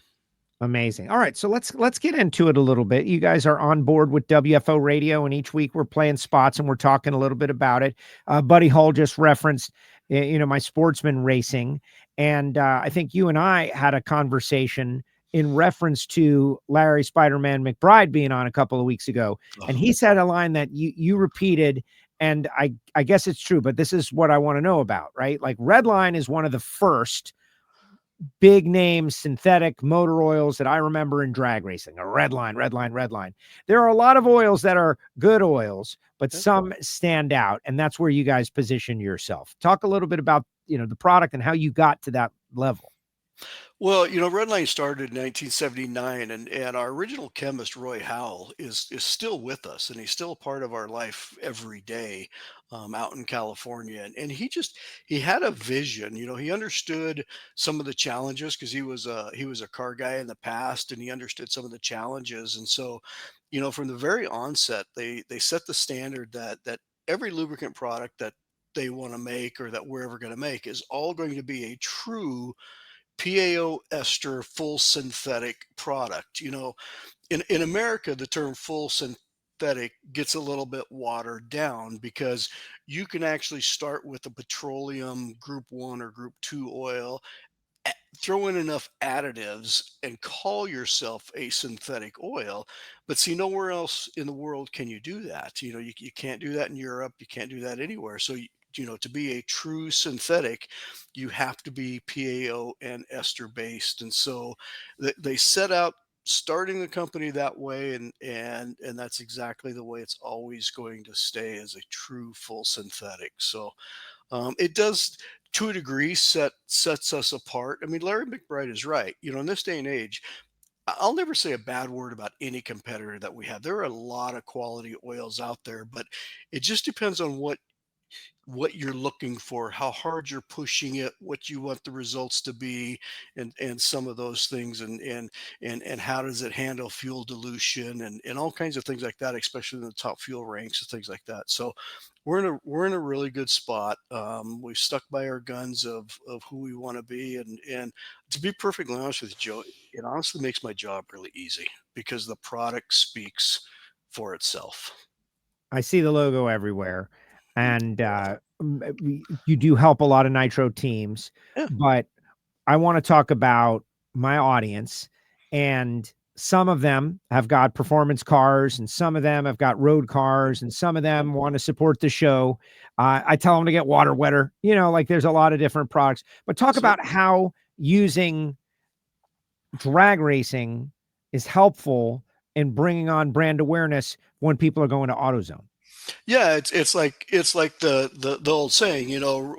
Amazing. All right, so let's get into it a little bit. You guys are on board with WFO Radio, and each week we're playing spots and we're talking a little bit about it. Buddy Hull just referenced, my sportsman racing, and I think you and I had a conversation in reference to Larry Spider-Man McBride being on a couple of weeks ago, and he said a line that you repeated, and I guess it's true, but this is what I want to know about, right? Like Redline is one of the first big name synthetic motor oils that I remember in drag racing. A Redline. There are a lot of oils that are good oils, but some stand out, and that's where you guys position yourself. Talk a little bit about the product and how you got to that level. Well, Redline started in 1979, and our original chemist, Roy Howell, is still with us, and he's still a part of our life every day out in California. And he had a vision. He understood some of the challenges because he was a car guy in the past, and he understood some of the challenges. And so, from the very onset, they set the standard that every lubricant product that they want to make or that we're ever going to make is all going to be a true PAO ester full synthetic product. In America, the term full synthetic synthetic gets a little bit watered down because you can actually start with a petroleum group 1 or group 2 oil, throw in enough additives and call yourself a synthetic oil. But see, nowhere else in the world can you do that. You can't do that in Europe. You can't do that anywhere. So, to be a true synthetic, you have to be PAO and ester based. And so they set out starting the company that way. And that's exactly the way it's always going to stay, as a true full synthetic. So it does, to a degree, sets us apart. I mean, Larry McBride is right. In this day and age, I'll never say a bad word about any competitor that we have. There are a lot of quality oils out there, but it just depends on what you're looking for, how hard you're pushing it, what you want the results to be, and some of those things, and how does it handle fuel dilution and all kinds of things like that, especially in the top fuel ranks and things like that. So we're in a really good spot. We've stuck by our guns of who we want to be, and to be perfectly honest with you, Joe, it honestly makes my job really easy because the product speaks for itself. I see the logo everywhere. And you do help a lot of nitro teams, but I want to talk about my audience, and some of them have got performance cars, and some of them have got road cars, and some of them want to support the show. I tell them to get water wetter, like there's a lot of different products, but talk about how using drag racing is helpful in bringing on brand awareness when people are going to AutoZone. Yeah, it's like the old saying,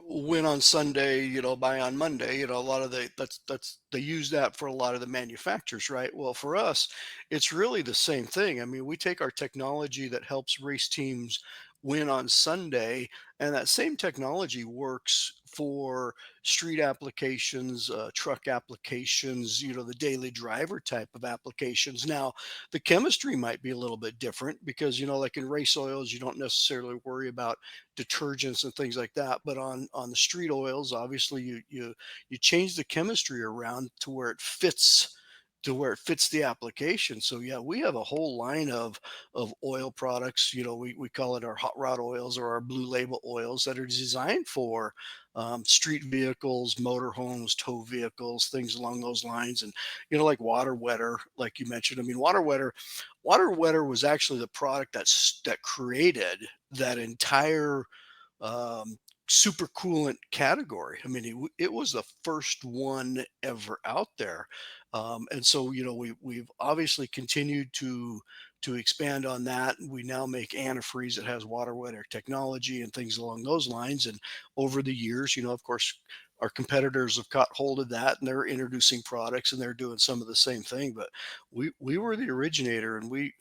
win on Sunday, buy on Monday. A lot of that's they use that for a lot of the manufacturers, right? Well, for us, it's really the same thing. I mean, we take our technology that helps race teams win on Sunday, and that same technology works for street applications, truck applications, the daily driver type of applications. Now, the chemistry might be a little bit different because, like in race oils, you don't necessarily worry about detergents and things like that. But on the street oils, obviously you change the chemistry around to where it fits the application. So yeah, we have a whole line of oil products. We call it our hot rod oils or our blue label oils that are designed for street vehicles, motorhomes, tow vehicles, things along those lines. And like water wetter, like you mentioned. I mean, water wetter was actually the product that created that entire super coolant category. I mean, it was the first one ever out there. And so, we've obviously continued to expand on that. We now make antifreeze that has water wetter technology and things along those lines. And over the years, of course, our competitors have caught hold of that, and they're introducing products and they're doing some of the same thing. But we were the originator, and we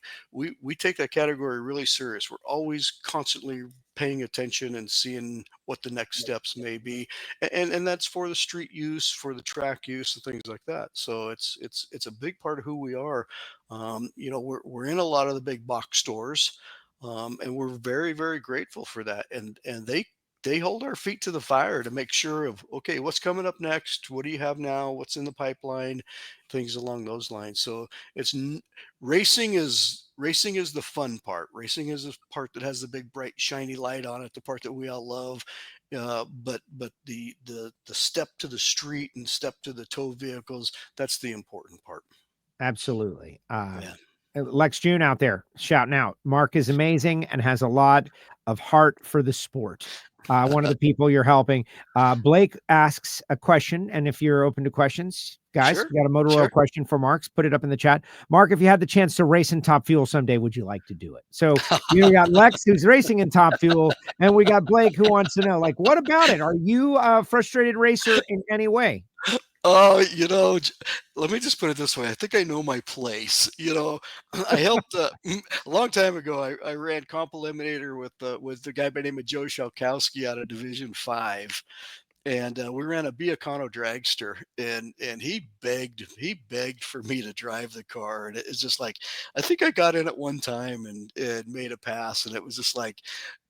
take that category really serious. We're always constantly paying attention and seeing what the next steps may be, and that's for the street use, for the track use, and things like that. So it's a big part of who we are. We're in a lot of the big box stores, and we're very, very grateful for that. And they hold our feet to the fire to make sure of, okay, what's coming up next? What do you have now? What's in the pipeline? Things along those lines. So racing is the fun part. Racing is the part that has the big, bright, shiny light on it, the part that we all love. But the step to the street and step to the tow vehicles, that's the important part. Absolutely. Lex June out there shouting out. Mark is amazing and has a lot of heart for the sport. One of the people you're helping. Blake asks a question, and if you're open to questions, guys, Sure. we got a motor oil question for Mark. Put it up in the chat. Mark, if you had the chance to race in Top Fuel someday, would you like to do it? So we got Lex, who's racing in Top Fuel, and we got Blake, who wants to know, what about it? Are you a frustrated racer in any way? Oh, let me just put it this way. I think I know my place. I helped a long time ago. I ran Comp Eliminator with the guy by the name of Joe Shalkowski out of Division 5. And we ran a Biacano dragster, and he begged for me to drive the car. And it's just like, I think I got in at one time and made a pass, and it was just like,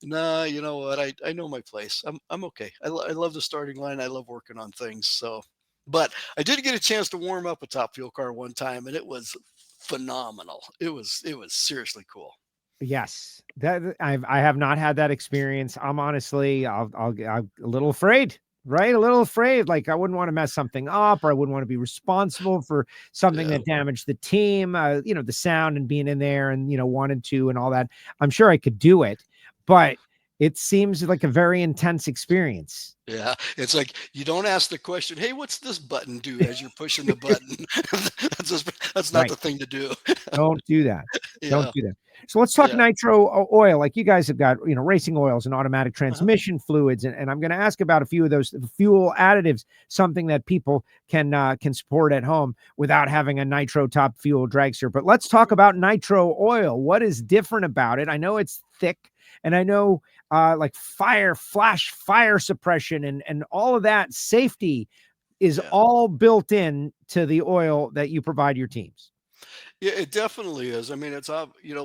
nah, you know what? I know my place. I'm okay. I love the starting line. I love working on things. So, but I did get a chance to warm up a Top Fuel car one time, and it was phenomenal. It was seriously cool. Yes, that I have not had that experience. I'm honestly, I'm a little afraid, right? A little afraid. Like I wouldn't want to mess something up, or I wouldn't want to be responsible for something that damaged the team. You know, the sound and being in there, and wanted to and all that. I'm sure I could do it, but it seems like a very intense experience. Yeah, it's like you don't ask the question, "Hey, what's this button do?" as you're pushing the button. That's not Right. the thing to do. Don't do that. Don't Yeah. do that. So let's talk Yeah. nitro oil. Like you guys have got, racing oils and automatic transmission fluids, and I'm going to ask about a few of those fuel additives, something that people can support at home without having a nitro top fuel dragster. But let's talk about nitro oil. What is different about it? I know it's thick, and I know like flash fire suppression and all of that safety is all built in to the oil that you provide your teams. Yeah, it definitely is. I mean, it's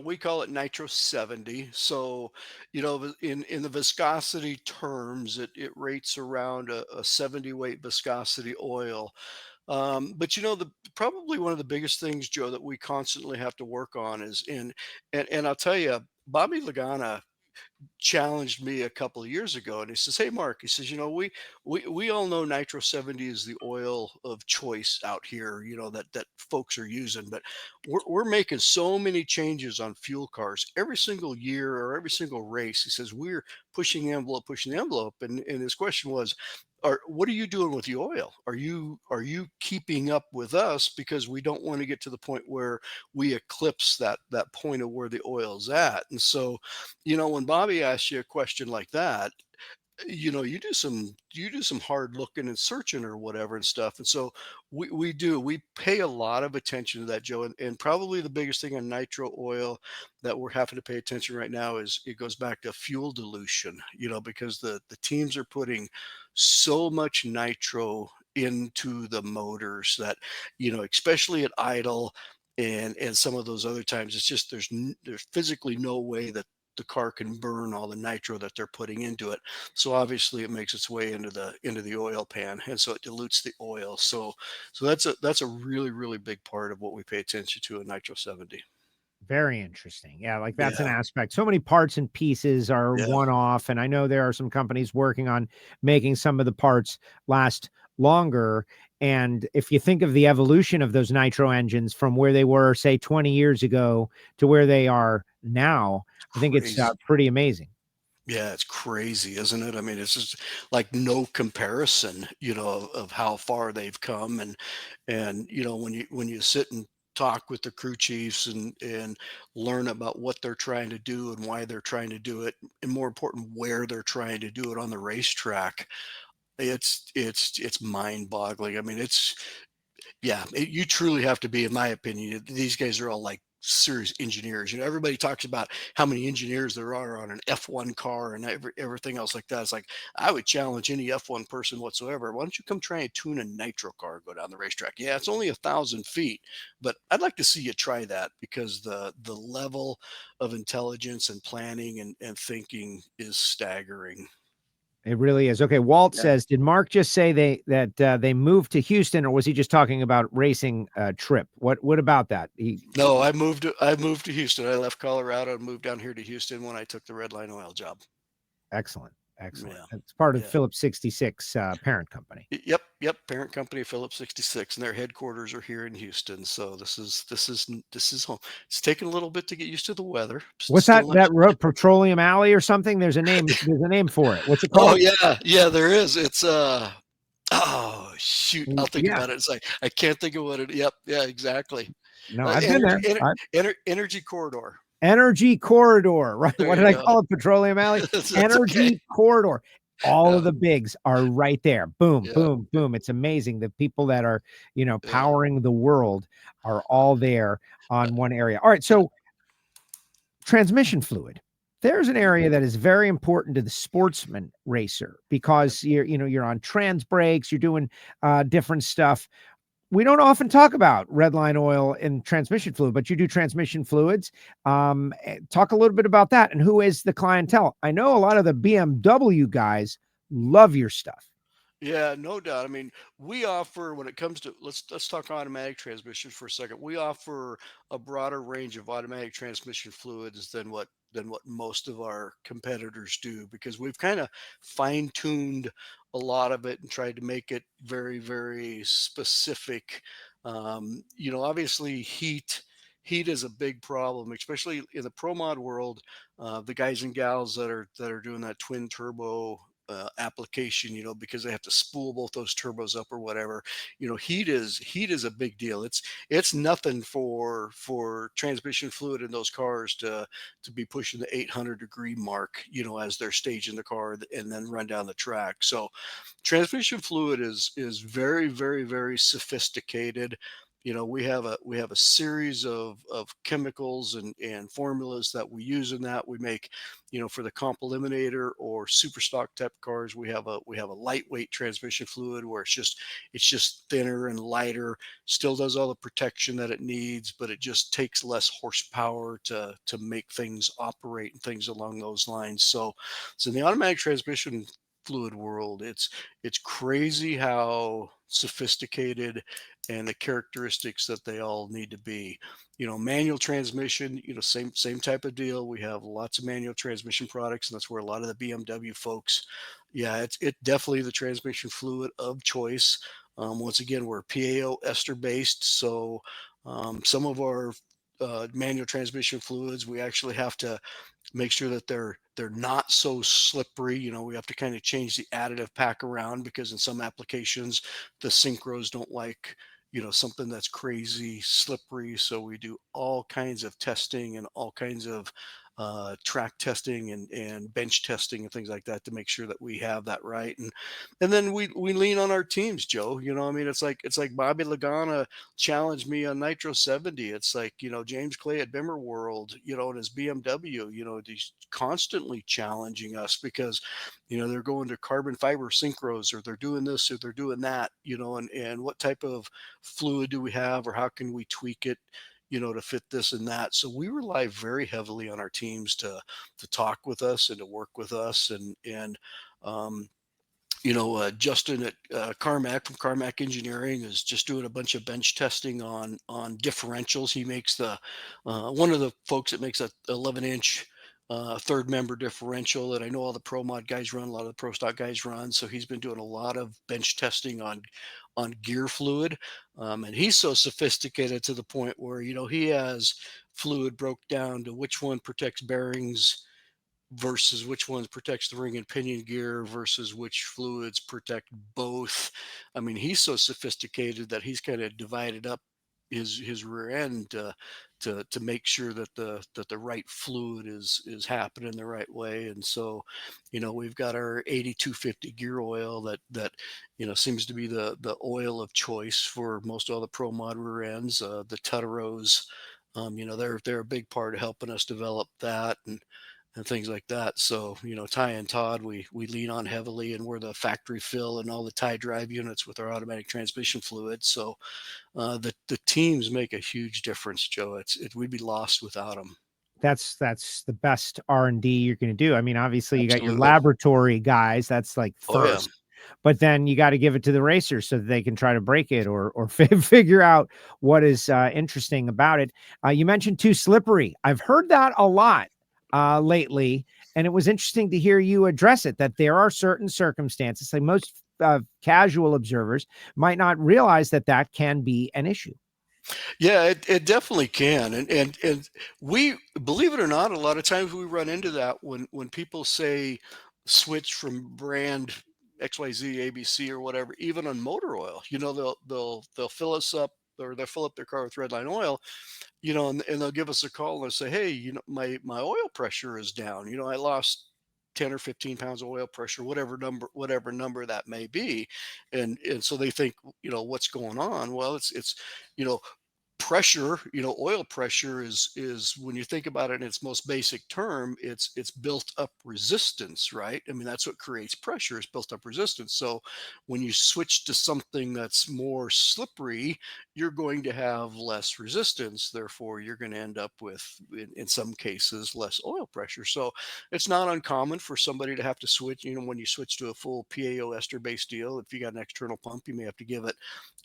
we call it nitro 70. So, in the viscosity terms, it rates around a 70 weight viscosity oil. But probably one of the biggest things, Joe, that we constantly have to work on is and I'll tell you, Bobby Lagana challenged me a couple of years ago, and he says, "Hey, Mark," he says, we all know nitro 70 is the oil of choice out here, that folks are using, but we're making so many changes on fuel cars every single year or every single race." He says, "We're pushing the envelope," and his question was, what are you doing with the oil? Are you keeping up with us, because we don't want to get to the point where we eclipse that point of where the oil's at. And so, when Bobby asks you a question like that, you do some hard looking and searching or whatever and stuff. And so we pay a lot of attention to that, Joe. And probably the biggest thing on nitro oil that we're having to pay attention right now is it goes back to fuel dilution, because the teams are putting so much nitro into the motors that, especially at idle and some of those other times, it's just there's physically no way that the car can burn all the nitro that they're putting into it. So obviously it makes its way into the oil pan, and so it dilutes the oil. So that's a really, really big part of what we pay attention to in nitro 70. Very interesting. Yeah, like that's an aspect. So many parts and pieces are one off. And I know there are some companies working on making some of the parts last longer. And if you think of the evolution of those nitro engines from where they were, say, 20 years ago to where they are now, I think it's pretty amazing. Yeah, it's crazy, isn't it? I mean, it's just like no comparison, of how far they've come. And when you sit and talk with the crew chiefs and learn about what they're trying to do and why they're trying to do it, and more important, where they're trying to do it on the racetrack, it's mind-boggling. I mean, you truly have to be, in my opinion, these guys are all like serious engineers. Everybody talks about how many engineers there are on an F1 car and everything else like that. It's like, I would challenge any F1 person whatsoever. Why don't you come try and tune a nitro car and go down the racetrack? Yeah, it's only 1,000 feet, but I'd like to see you try that, because the level of intelligence and planning and thinking is staggering. It really is. Okay, Walt says, did Mark just say they moved to Houston, or was he just talking about racing trip? What about that? No, I moved to Houston. I left Colorado and moved down here to Houston when I took the Red Line Oil job. Excellent. It's part of Phillips 66 parent company. Yep. Parent company of Phillips 66, and their headquarters are here in Houston. So this is home. It's taken a little bit to get used to the weather. What's that road? Petroleum Alley or something? There's a name. There's a name for it. What's it called? Oh yeah, there is. It's oh shoot, I'll think about it. It's like I can't think of what it. Yep, yeah, exactly. No, I've been there. Energy corridor. Energy corridor, right? There What did I call it? Petroleum Alley? Energy corridor. All of the bigs are right there. Boom, boom, boom. It's amazing. The people that are, powering the world are all there on one area. All right. So transmission fluid. There's an area that is very important to the sportsman racer, because you're on trans brakes, you're doing different stuff. We don't often talk about redline oil and transmission fluid, but you do transmission fluids. Talk a little bit about that, and who is the clientele? I know a lot of the BMW guys love your stuff. Yeah, no doubt. I mean, we offer when it comes to let's talk automatic transmission for a second. We offer a broader range of automatic transmission fluids than what most of our competitors do because we've kind of fine-tuned a lot of it and tried to make it very, very specific. Obviously heat is a big problem, especially in the pro mod world. The guys and gals that are doing that twin turbo application, because they have to spool both those turbos up or whatever. Heat is a big deal. It's nothing for transmission fluid in those cars to be pushing the 800-degree mark, as they're staging the car and then run down the track. So transmission fluid is very, very, very sophisticated. We have a series of chemicals and formulas that we use in that. We make, for the comp eliminator or super stock type cars, we have a lightweight transmission fluid where it's just thinner and lighter, still does all the protection that it needs, but it just takes less horsepower to make things operate and things along those lines. So in the automatic transmission fluid world, it's crazy how sophisticated and the characteristics that they all need to be. Manual transmission, same type of deal. We have lots of manual transmission products, and that's where a lot of the BMW folks, yeah, it definitely the transmission fluid of choice. Once again, we're PAO ester based, so some of our manual transmission fluids, we actually have to make sure that they're not so slippery. We have to kind of change the additive pack around because in some applications the synchros don't like something that's crazy slippery. So we do all kinds of testing and all kinds of track testing and bench testing and things like that to make sure that we have that right. And then we lean on our teams, Joe. I mean, it's like Bobby Lagana challenged me on Nitro 70. It's like, James Clay at Bimmer World, and his BMW, he's constantly challenging us because, they're going to carbon fiber synchros, or they're doing this or they're doing that, and what type of fluid do we have, or how can we tweak it, to fit this and that. So we rely very heavily on our teams to talk with us and to work with us. Justin at Carmack from Carmack Engineering is just doing a bunch of bench testing on differentials. He makes the one of the folks that makes a 11-inch third member differential that I know all the pro mod guys run, a lot of the pro stock guys run. So he's been doing a lot of bench testing on gear fluid, and he's so sophisticated to the point where he has fluid broke down to which one protects bearings versus which ones protects the ring and pinion gear versus which fluids protect both. I mean, he's so sophisticated that he's kind of divided up his rear end to make sure that the right fluid is happening the right way. And so, we've got our 8250 gear oil that seems to be the oil of choice for most all the pro mod rear ends. The Tutaros, they're a big part of helping us develop that and things like that. So, Ty and Todd, we lean on heavily, and we're the factory fill and all the tie drive units with our automatic transmission fluid. So the teams make a huge difference, Joe. We'd be lost without them. That's the best R&D you're going to do. I mean, obviously you got your Absolutely. laboratory guys, that's like first. But then you got to give it to the racers so that they can try to break it or figure out what is interesting about it. You mentioned too slippery. I've heard that a lot lately, and it was interesting to hear you address it, that there are certain circumstances, like most casual observers might not realize that can be an issue. Yeah, it definitely can. And we, believe it or not, a lot of times we run into that when people say switch from brand XYZ, ABC or whatever, even on motor oil, they'll fill us up, or they'll fill up their car with Redline oil, and they'll give us a call and they'll say, hey, my oil pressure is down. I lost 10 or 15 pounds of oil pressure, whatever number that may be. And so they think, what's going on? Well, it's pressure, oil pressure is when you think about it in its most basic term, it's built up resistance, right? I mean, that's what creates pressure, is built up resistance. So when you switch to something that's more slippery, you're going to have less resistance. Therefore, you're going to end up with, in some cases, less oil pressure. So it's not uncommon for somebody to have to switch. When you switch to a full PAO ester-based deal, if you got an external pump, you may have to give it,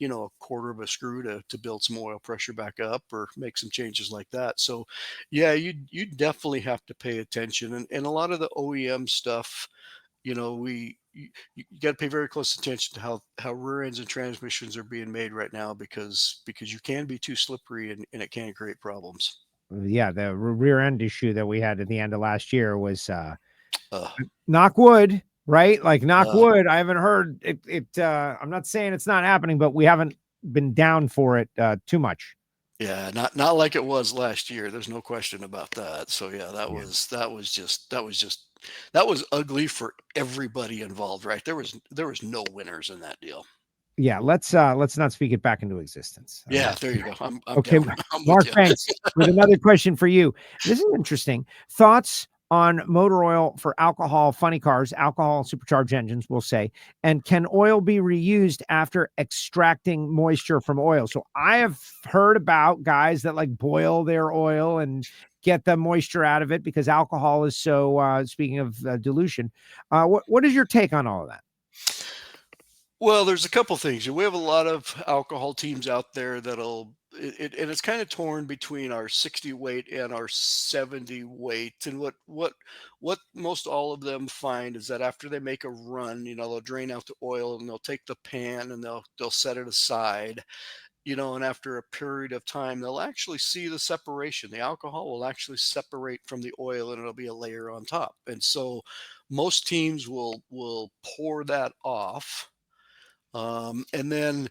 a quarter of a screw to build some oil pressure back up, or make some changes like that. So yeah, you definitely have to pay attention. And a lot of the OEM stuff, you got to pay very close attention to how rear ends and transmissions are being made right now, because you can be too slippery, and it can create problems. Yeah, the rear end issue that we had at the end of last year was knock wood, right? Like knock wood. I haven't heard it. I'm not saying it's not happening, but we haven't been down for it too much. Yeah, not like it was last year. There's no question about that. So yeah, that was ugly for everybody involved, right? There was no winners in that deal. Yeah, let's not speak it back into existence. Yeah, there you go. I'm okay. Mark Banks with another question for you. This is interesting. Thoughts on motor oil for alcohol funny cars, alcohol supercharged engines, we'll say, and can oil be reused after extracting moisture from oil? So I have heard about guys that like boil their oil and get the moisture out of it because alcohol is so, speaking of dilution, what is your take on all of that? Well, there's a couple things. We have a lot of alcohol teams out there and it's kind of torn between our 60 weight and our 70 weight. And what most all of them find is that after they make a run, they'll drain out the oil and they'll take the pan and they'll set it aside, and after a period of time, they'll actually see the separation. The alcohol will actually separate from the oil and it'll be a layer on top. And so most teams will pour that off. And then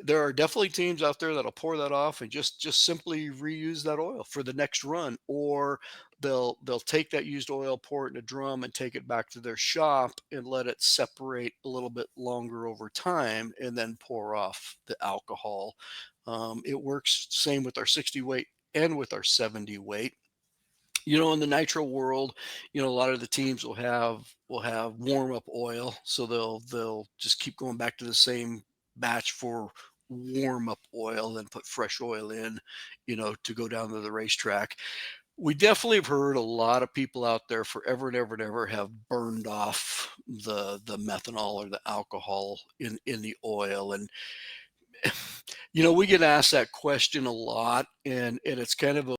there are definitely teams out there that'll pour that off and just simply reuse that oil for the next run, or they'll take that used oil, pour it in a drum, and take it back to their shop and let it separate a little bit longer over time, and then pour off the alcohol. It works same with our 60 weight and with our 70 weight. In the nitro world, a lot of the teams will have warm up oil. So they'll just keep going back to the same batch for warm up oil, then put fresh oil in, to go down to the racetrack. We definitely have heard a lot of people out there forever and ever and ever have burned off the methanol or the alcohol in the oil. And we get asked that question a lot, and it's kind of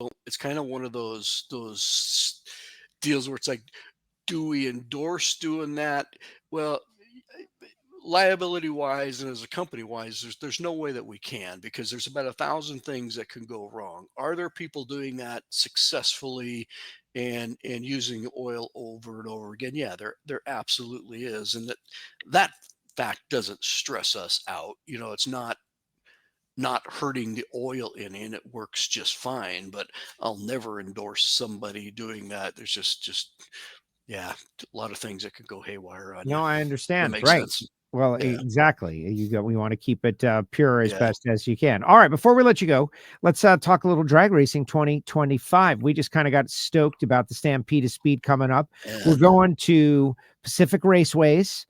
one of those deals where it's like, do we endorse doing that? Well, liability wise and as a company wise, there's no way that we can, because there's about 1,000 things that can go wrong. Are there people doing that successfully and using the oil over and over again? Yeah, there absolutely is, and that fact doesn't stress us out. It's not hurting the oil in it. It works just fine, but I'll never endorse somebody doing that. There's just a lot of things that could go haywire on you. No, I understand. That makes Right. sense. Well, Yeah. exactly. We want to keep it pure as best as you can. All right. Before we let you go, let's talk a little drag racing 2025. We just kind of got stoked about the Stampede of Speed coming up. We're going to Pacific Raceways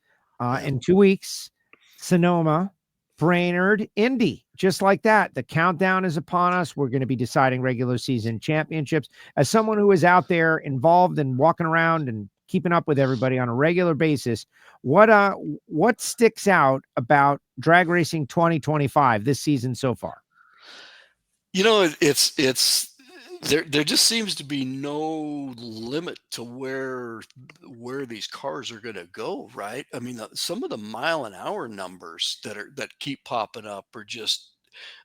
in 2 weeks, Sonoma, Brainerd, Indy, just like that. The countdown is upon us. We're going to be deciding regular season championships. As someone who is out there involved and walking around and keeping up with everybody on a regular basis, what sticks out about drag racing 2025 this season so far? It's there just seems to be no limit to where these cars are going to go, right? I mean, some of the mile an hour numbers that keep popping up are just,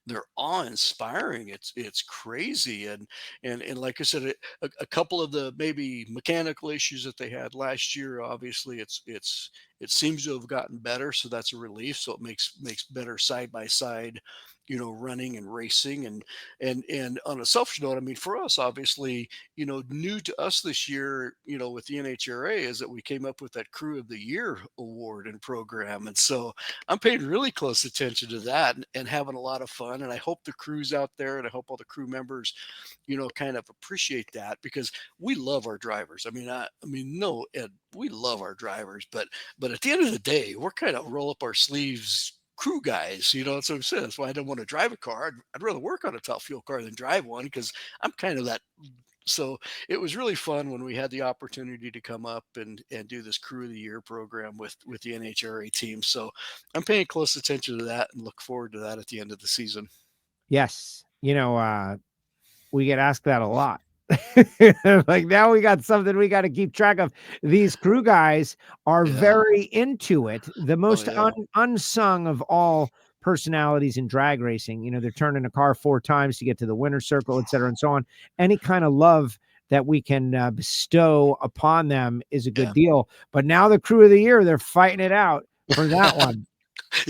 they're awe-inspiring. It's crazy. And like I said, a couple of the maybe mechanical issues that they had last year, obviously it seems to have gotten better, so that's a relief. So it makes better side by side running and racing. And on a selfish note, I mean, for us, obviously, new to us this year, with the NHRA is that we came up with that Crew of the Year award and program. And so I'm paying really close attention to that and having a lot of fun. And I hope the crews out there and I hope all the crew members, kind of appreciate that, because we love our drivers. I mean, no, Ed, we love our drivers, but at the end of the day, we're kind of roll up our sleeves crew guys, that's what I'm saying. That's why I don't want to drive a car. I'd rather work on a top fuel car than drive one, because I'm kind of that. So it was really fun when we had the opportunity to come up and do this Crew of the Year program with the NHRA team. So I'm paying close attention to that and look forward to that at the end of the season. Yes. We get asked that a lot. Like, now we got something we got to keep track of. These crew guys are very into it. The most unsung of all personalities in drag racing. They're turning a car 4 times to get to the winner's circle, et cetera, and so on. Any kind of love that we can bestow upon them is a good deal. But now the Crew of the Year, they're fighting it out for that one.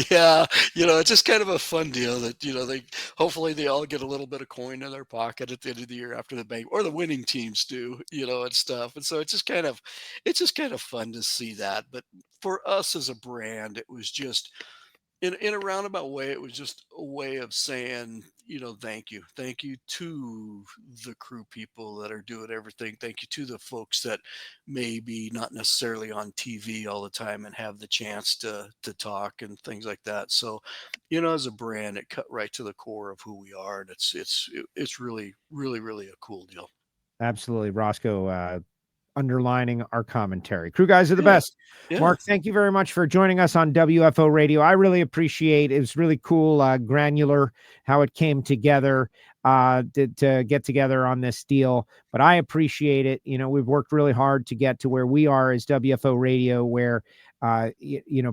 Yeah, it's just kind of a fun deal that, hopefully they all get a little bit of coin in their pocket at the end of the year after the bank, or the winning teams do, and stuff. And so it's just kind of fun to see that. But for us as a brand, it was just in a roundabout way, it was just a way of saying, thank you to the crew people that are doing everything. Thank you to the folks that maybe not necessarily on TV all the time and have the chance to talk and things like that. So, as a brand, it cut right to the core of who we are. And it's really, really, really a cool deal. Absolutely. Roscoe, underlining our commentary. Crew guys are the best. Yeah. Mark, thank you very much for joining us on WFO Radio. I really appreciate it. It was really cool, granular, how it came together to get together on this deal. But I appreciate it. We've worked really hard to get to where we are as WFO Radio, where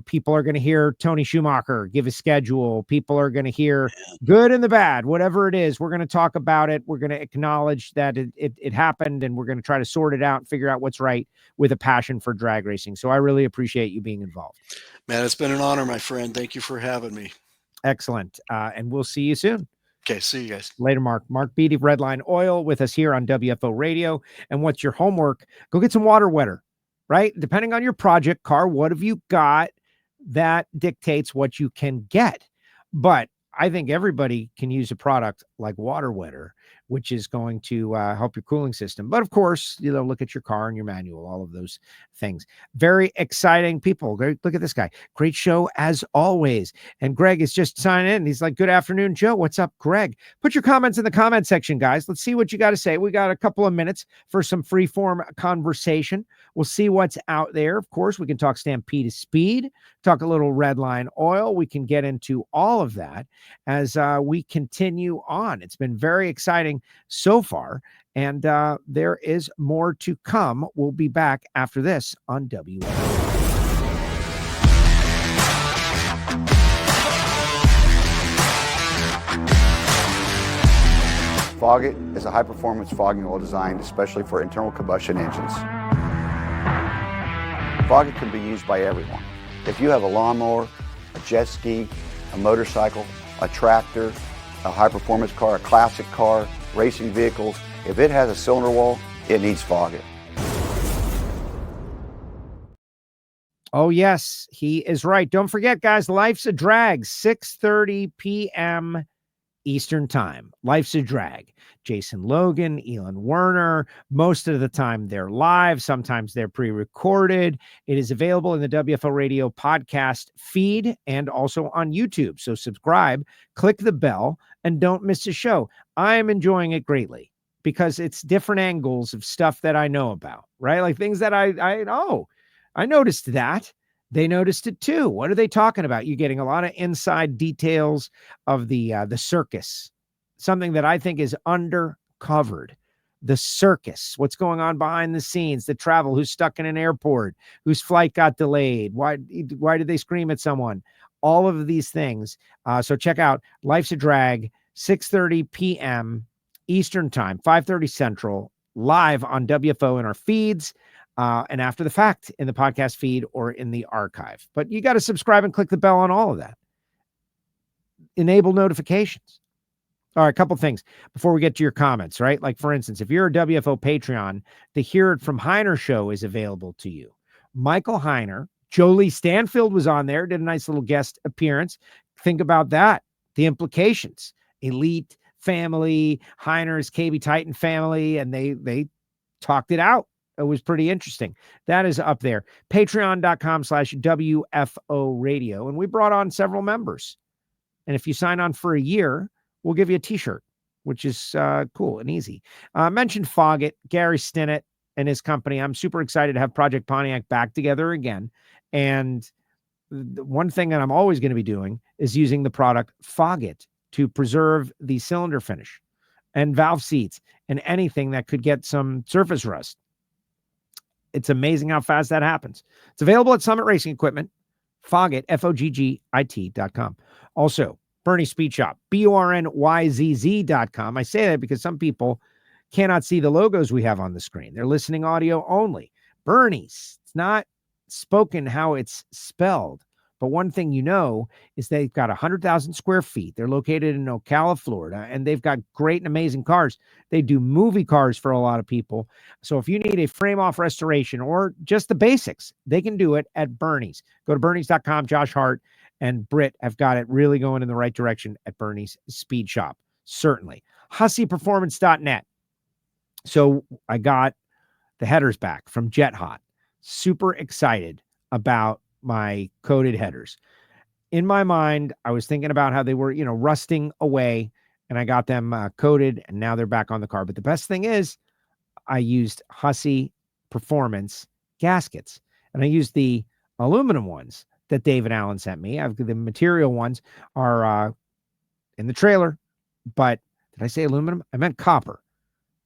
people are going to hear Tony Schumacher give a schedule. People are going to hear good and the bad, whatever it is. We're going to talk about it. We're going to acknowledge that it happened, and we're going to try to sort it out and figure out what's right with a passion for drag racing. So I really appreciate you being involved. Man, it's been an honor, my friend. Thank you for having me. Excellent. And we'll see you soon. Okay, see you guys later. Mark Beatty, Redline Oil, with us here on WFO Radio. And what's your homework? Go get some water wetter. Right? Depending on your project car, what have you got? That dictates what you can get. But I think everybody can use a product like Water Wetter, which is going to help your cooling system. But of course, look at your car and your manual, all of those things. Very exciting people. Look at this guy. Great show as always. And Greg is just signing in. He's like, good afternoon, Joe. What's up, Greg? Put your comments in the comment section, guys. Let's see what you got to say. We got a couple of minutes for some free-form conversation. We'll see what's out there. Of course, we can talk Stampede of Speed, talk a little Redline Oil. We can get into all of that as we continue on. It's been very exciting so far, and there is more to come. We'll be back after this on WFO. Foggit is a high-performance fogging oil designed especially for internal combustion engines. Foggit can be used by everyone. If you have a lawnmower, a jet ski, a motorcycle, a tractor, a high-performance car, a classic car, racing vehicles, if it has a cylinder wall, it needs Foggit. Oh, yes, he is right. Don't forget, guys, Life's a Drag, 6:30 p.m. Eastern Time. Life's a Drag. Jason Logan, Elon Werner. Most of the time they're live. Sometimes they're pre-recorded. It is available in the WFO Radio podcast feed and also on YouTube. So subscribe, click the bell, and don't miss a show. I am enjoying it greatly because it's different angles of stuff that I know about, right? Like things that I noticed that. They noticed it too. What are they talking about? You're getting a lot of inside details of the circus, something that I think is undercovered. The circus, what's going on behind the scenes, the travel, who's stuck in an airport, whose flight got delayed. Why did they scream at someone? All of these things. So check out Life's a Drag, 6:30 p.m. Eastern Time, 5:30 Central, live on WFO in our feeds. And after the fact in the podcast feed or in the archive. But you got to subscribe and click the bell on all of that. enable notifications. All right, a couple things before we get to your comments, right? Like, for instance, if you're a WFO Patreon, the Hear It From Heiner show is available to you. Michael Heiner, Jolie Stanfield was on there, did a nice little guest appearance. Think about that, the implications. Elite family, Heiner's KB Titan family, and they talked it out. It was pretty interesting. That is up there. Patreon.com/WFO Radio. And we brought on several members. And if you sign on for a year, we'll give you a t-shirt, which is cool and easy. Mentioned Foggett, Gary Stinnett and his company. I'm super excited to have Project Pontiac back together again. And the one thing that I'm always going to be doing is using the product Foggett to preserve the cylinder finish and valve seats and anything that could get some surface rust. It's amazing how fast that happens. It's available at Summit Racing Equipment, Foggett, FOGGIT.com. Also, Bernie Speed Shop, BORNYZZ.com. I say that because some people cannot see the logos we have on the screen. They're listening audio only. Bernie's, it's not spoken how it's spelled. But one thing you know is they've got 100,000 square feet. They're located in Ocala, Florida, and they've got great and amazing cars. They do movie cars for a lot of people. So if you need a frame-off restoration or just the basics, they can do it at Bernie's. Go to bernies.com. Josh Hart and Britt have got it really going in the right direction at Bernie's Speed Shop. Certainly. HusseyPerformance.net. So I got the headers back from Jet Hot. Super excited about my coated headers. In my mind, I was thinking about how they were, rusting away, and I got them coated, and now they're back on the car. But the best thing is I used Hussey Performance gaskets, and I used the aluminum ones that David Allen sent me. The material ones are in the trailer, but did I say aluminum? I meant copper.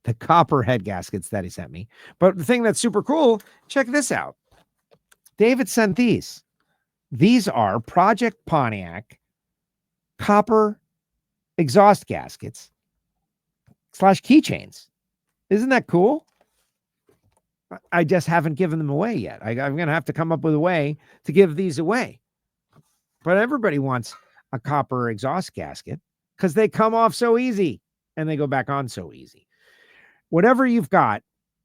The copper head gaskets that he sent me. But the thing that's super cool, check this out. David sent these. These are Project Pontiac copper exhaust gaskets / keychains. Isn't that cool? I just haven't given them away yet. I'm going to have to come up with a way to give these away. But everybody wants a copper exhaust gasket because they come off so easy and they go back on so easy. Whatever you've got,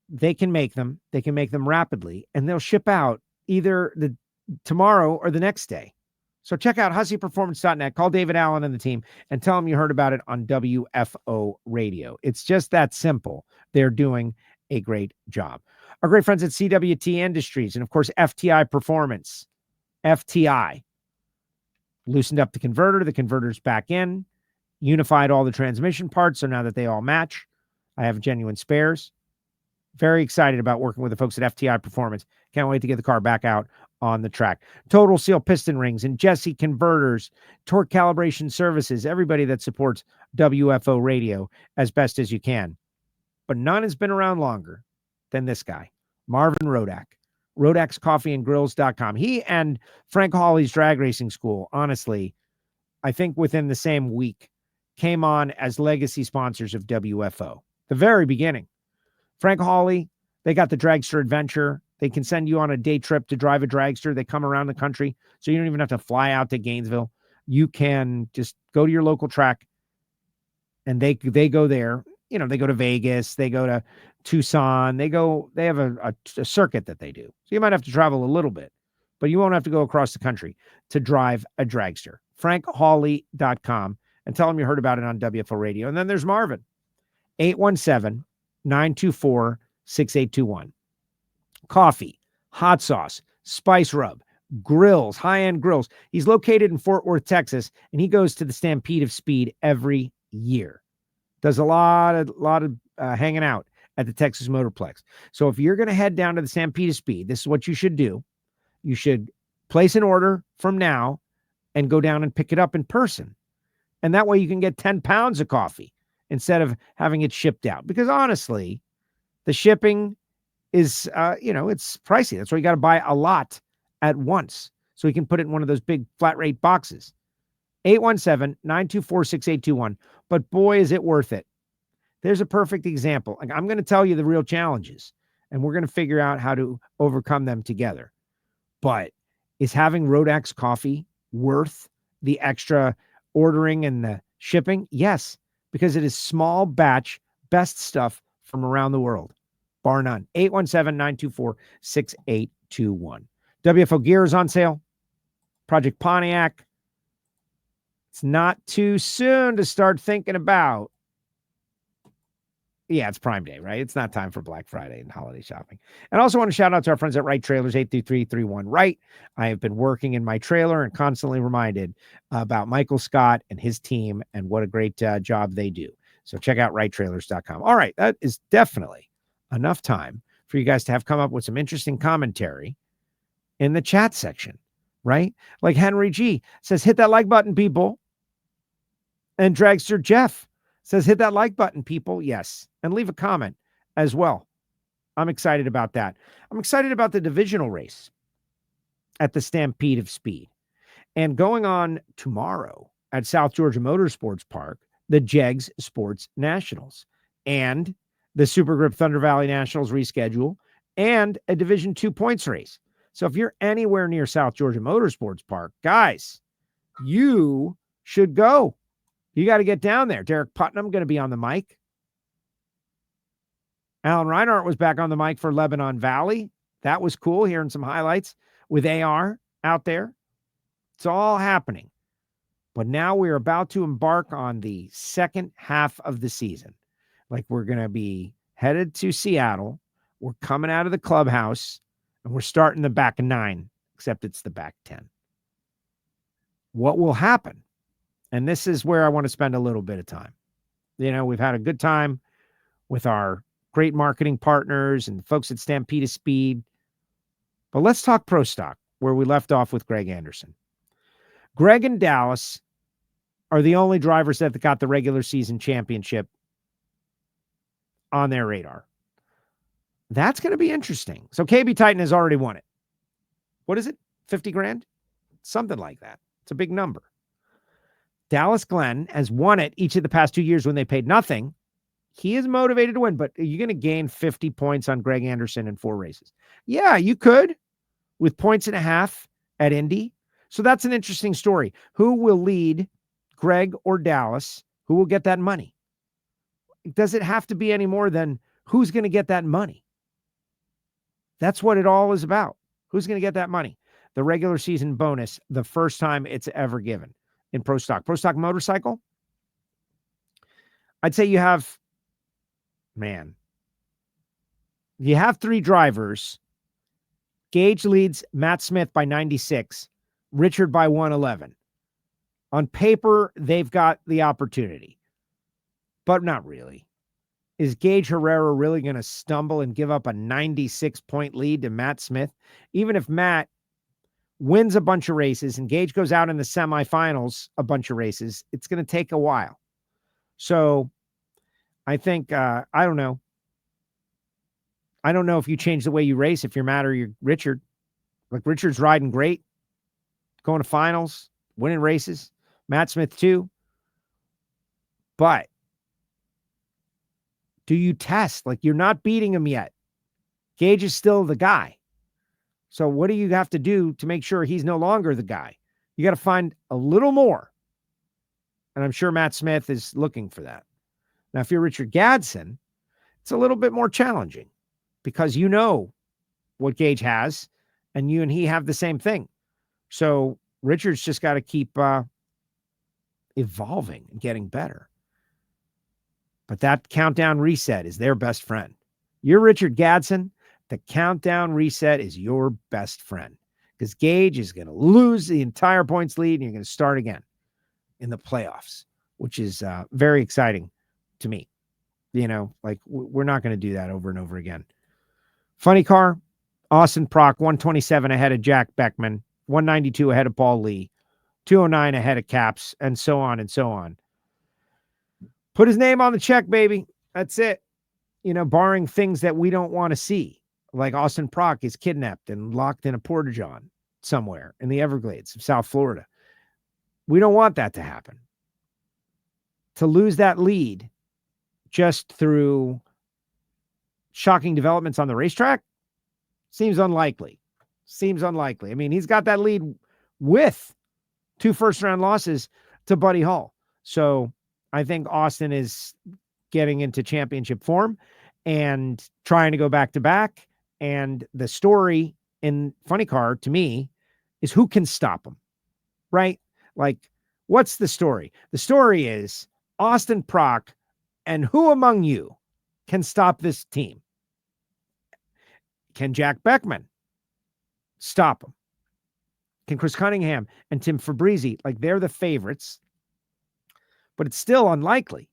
they can make them. They can make them rapidly, and they'll ship out either tomorrow or the next day. So check out HusseyPerformance.net. Call David Allen and the team and tell them you heard about it on WFO Radio. It's just that simple. They're doing a great job. Our great friends at CWT Industries and, of course, FTI Performance. FTI loosened up the converter. The converter's back in. Unified all the transmission parts, so now that they all match, I have genuine spares. Very excited about working with the folks at FTI Performance. Can't wait to get the car back out on the track. Total Seal piston rings and Jesse converters, torque calibration services, everybody that supports WFO Radio as best as you can. But none has been around longer than this guy, Marvin Rodak. RodaksCoffeeandGrills.com. He and Frank Hawley's drag racing school, honestly, I think within the same week, came on as legacy sponsors of WFO. The very beginning. Frank Hawley, they got the Dragster Adventure. They can send you on a day trip to drive a dragster. They come around the country, so you don't even have to fly out to Gainesville. You can just go to your local track, and they go there. They go to Vegas. They go to Tucson. They have a circuit that they do. So you might have to travel a little bit, but you won't have to go across the country to drive a dragster. FrankHawley.com, and tell them you heard about it on WFO Radio. And then there's Marvin, 817-924-6821. Coffee, hot sauce, spice rub, grills, high-end grills. He's located in Fort Worth, Texas, and he goes to the Stampede of Speed every year. Does a lot of hanging out at the Texas Motorplex. So if you're going to head down to the Stampede of Speed, this is what you should do. You should place an order from now and go down and pick it up in person. And that way you can get 10 pounds of coffee instead of having it shipped out. Because honestly, the shipping is, it's pricey. That's why you got to buy a lot at once so you can put it in one of those big flat rate boxes. 817-924-6821. But boy, is it worth it. There's a perfect example. I'm going to tell you the real challenges, and we're going to figure out how to overcome them together. But is having Rodak's coffee worth the extra ordering and the shipping? Yes, because it is small batch, best stuff from around the world, bar none. 817-924-6821. WFO gear is on sale. Project Pontiac. It's not too soon to start thinking about. Yeah, it's Prime Day, right? It's not time for Black Friday and holiday shopping. And I also want to shout out to our friends at Wright Trailers, 833-31 Wright. I have been working in my trailer and constantly reminded about Michael Scott and his team and what a great job they do. So check out wrighttrailers.com. All right, that is definitely enough time for you guys to have come up with some interesting commentary in the chat section, right? Like Henry G says, hit that like button, people. And Dragster Jeff says, hit that like button, people. Yes. And leave a comment as well. I'm excited about that. I'm excited about the divisional race at the Stampede of Speed. And going on tomorrow at South Georgia Motorsports Park, the JEGS Sports Nationals and the Super Grip Thunder Valley Nationals reschedule and a Division II points race. So if you're anywhere near South Georgia Motorsports Park, guys, you should go. You got to get down there. Derek Putnam going to be on the mic. Alan Reinhardt was back on the mic for Lebanon Valley. That was cool, hearing some highlights with AR out there. It's all happening. But now we're about to embark on the second half of the season. Like, we're going to be headed to Seattle. We're coming out of the clubhouse, and we're starting the back 9, except it's the back 10. What will happen? And this is where I want to spend a little bit of time. You know, we've had a good time with our great marketing partners and folks at Stampede of Speed. But let's talk Pro Stock, where we left off with Greg Anderson. Greg and Dallas are the only drivers that got the regular season championship on their radar. That's going to be interesting. So KB Titan has already won it. What is it? 50 grand? Something like that. It's a big number. Dallas Glenn has won it each of the past 2 years when they paid nothing. He is motivated to win, but are you going to gain 50 points on Greg Anderson in 4 races? Yeah, you could, with 1.5 points at Indy. So that's an interesting story. Who will lead, Greg or Dallas? Who will get that money? Does it have to be any more than who's going to get that money? That's what it all is about. Who's going to get that money? The regular season bonus, the first time it's ever given in Pro Stock. Pro Stock Motorcycle, I'd say you have 3 drivers. Gage leads Matt Smith by 96, Richard by 111. On paper, they've got the opportunity, but not really. Is Gage Herrera really going to stumble and give up a 96-point lead to Matt Smith? Even if Matt wins a bunch of races and Gage goes out in the semifinals a bunch of races, it's going to take a while. So I think, I don't know. I don't know if you change the way you race, if you're Matt or you're Richard. Like, Richard's riding great, going to finals, winning races. Matt Smith too. But do you test? Like, you're not beating him yet. Gage is still the guy. So what do you have to do to make sure he's no longer the guy? You got to find a little more. And I'm sure Matt Smith is looking for that. Now, if you're Richard Gadsden, it's a little bit more challenging because you know what Gage has, and you and he have the same thing. So Richard's just got to keep evolving and getting better. But that countdown reset is their best friend. You're Richard Gadsden. The countdown reset is your best friend because Gage is going to lose the entire points lead and you're going to start again in the playoffs, which is very exciting to me. You know, like, we're not going to do that over and over again. Funny car, Austin Prock, 127 ahead of Jack Beckman, 192 ahead of Paul Lee, 209 ahead of Caps, and so on and so on. Put his name on the check, baby. That's it. You know, barring things that we don't want to see. Like Austin Prock is kidnapped and locked in a porta-john somewhere in the Everglades of South Florida. We don't want that to happen. To lose that lead just through shocking developments on the racetrack seems unlikely. I mean, he's got that lead with 2 first-round losses to Buddy Hall. So I think Austin is getting into championship form and trying to go back to back. And the story in Funny Car to me is who can stop him, right? Like, what's the story? The story is Austin Prock, and who among you can stop this team? Can Jack Beckman stop him? Can Chris Cunningham and Tim Fabrizi, like, they're the favorites, but it's still unlikely.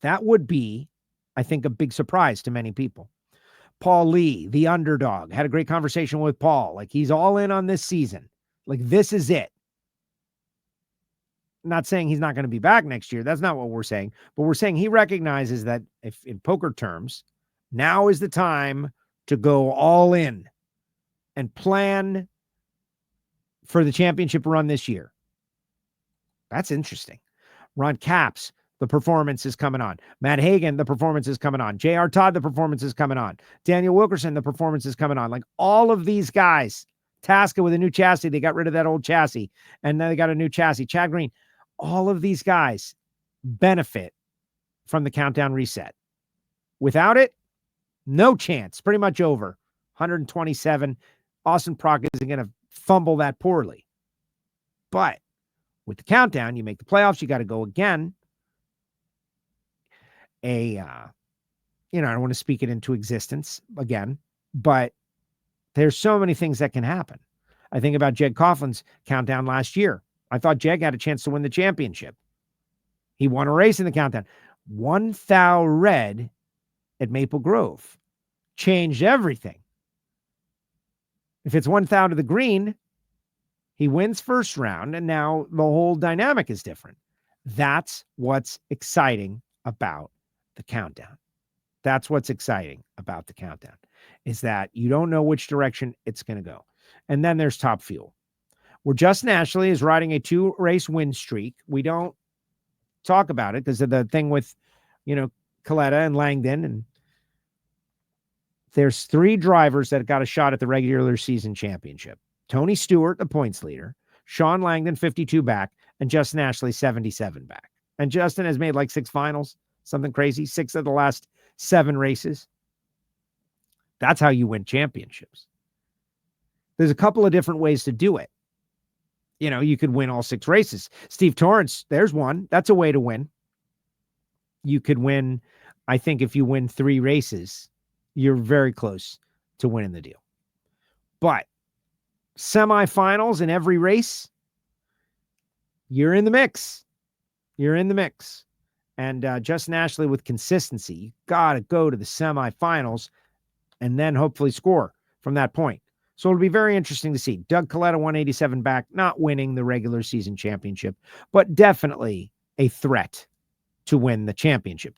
That would be, I think, a big surprise to many people. Paul Lee, the underdog, had a great conversation with Paul. Like, he's all in on this season. Like, this is it. Not saying he's not going to be back next year. That's not what we're saying. But we're saying he recognizes that if in poker terms, now is the time to go all in and plan for the championship run this year. That's interesting. Ron Capps, the performance is coming on. Matt Hagan, the performance is coming on. J.R. Todd, the performance is coming on. Daniel Wilkerson, the performance is coming on. Like, all of these guys, Tasca with a new chassis, they got rid of that old chassis, and then they got a new chassis. Chad Green, all of these guys benefit from the countdown reset. Without it, no chance. Pretty much over. 127. Austin Prock isn't going to fumble that poorly. But with the countdown, you make the playoffs, you got to go again. I don't want to speak it into existence again, but there's so many things that can happen. I think about Jeg Coughlin's countdown last year. I thought Jeg had a chance to win the championship. He won a race in the countdown. 1 thou red at Maple Grove changed everything. If it's 1 thou to the green, he wins first round, and now the whole dynamic is different. That's what's exciting about the countdown. That's what's exciting about the countdown, is that you don't know which direction it's going to go. And then there's Top Fuel, where Justin Ashley is riding a 2-race win streak. We don't talk about it because of the thing with, Coletta and Langdon. And there's 3 drivers that got a shot at the regular season championship. Tony Stewart, the points leader, Sean Langdon, 52 back, and Justin Ashley, 77 back. And Justin has made like 6 finals, something crazy, 6 of the last 7 races. That's how you win championships. There's a couple of different ways to do it. You could win all 6 races. Steve Torrance, there's one. That's a way to win. You could win, I think if you win 3 races, you're very close to winning the deal. But semifinals in every race, you're in the mix. You're in the mix. And Justin Ashley, with consistency, you got to go to the semifinals and then hopefully score from that point. So it'll be very interesting to see. Doug Coletta, 187 back, not winning the regular season championship, but definitely a threat to win the championship.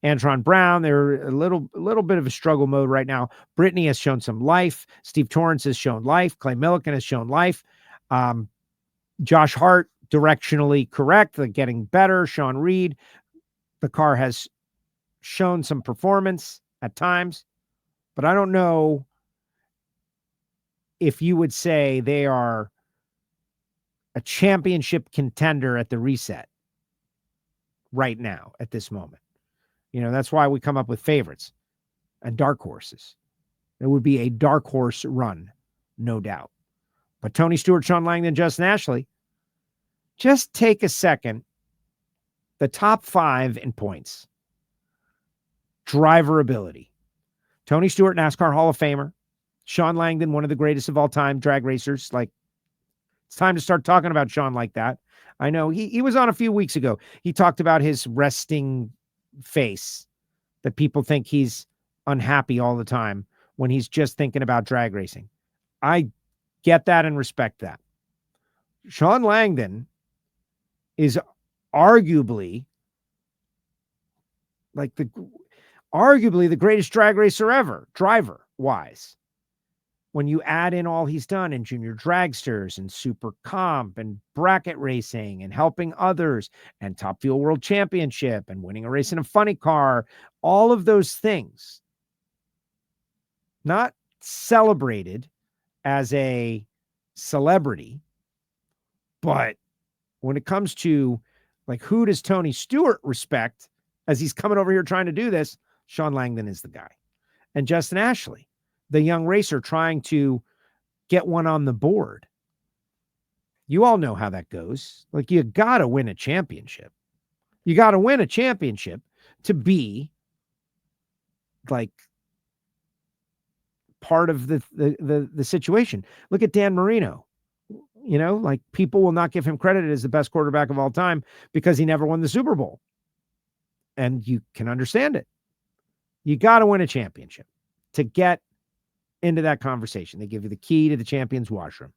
Antron Brown, they're a little bit of a struggle mode right now. Brittany has shown some life. Steve Torrance has shown life. Clay Milliken has shown life. Josh Hart, directionally correct, getting better. Sean Reed, the car has shown some performance at times, but I don't know if you would say they are a championship contender at the reset right now at this moment. That's why we come up with favorites and dark horses. It would be a dark horse run, no doubt. But Tony Stewart, Sean Langdon, Justin Ashley, just take a second. The top 5 in points. Driver ability. Tony Stewart, NASCAR Hall of Famer. Sean Langdon, one of the greatest of all time drag racers. Like, it's time to start talking about Sean like that. I know he was on a few weeks ago. He talked about his resting face, that people think he's unhappy all the time when he's just thinking about drag racing. I get that and respect that. Sean Langdon is arguably the greatest drag racer ever, driver wise. When you add in all he's done in junior dragsters and super comp and bracket racing and helping others and Top Fuel World Championship and winning a race in a funny car, all of those things, not celebrated as a celebrity, but when it comes to like, who does Tony Stewart respect as he's coming over here trying to do this? Sean Langdon is the guy. And Justin Ashley, the young racer trying to get one on the board. You all know how that goes. Like, you got to win a championship. You got to win a championship to be like part of the situation. Look at Dan Marino. You know, like, people will not give him credit as the best quarterback of all time because he never won the Super Bowl. And you can understand it. You got to win a championship to get into that conversation. They give you the key to the champion's washroom.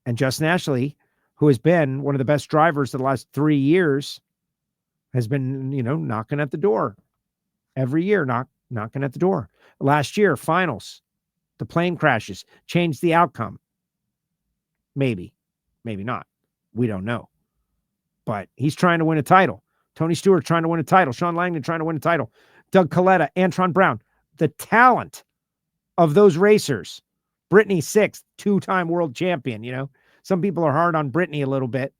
And Justin Ashley, who has been one of the best drivers for the last 3 years, has been, you know, knocking at the door every year, knocking at the door. Last year, finals, the plane crashes, changed the outcome. Maybe not. We don't know. But he's trying to win a title. Tony Stewart trying to win a title. Sean Langdon trying to win a title. Doug Coletta, Antron Brown. The talent of those racers. Brittany Sixth, 2-time world champion. You know, some people are hard on Brittany a little bit.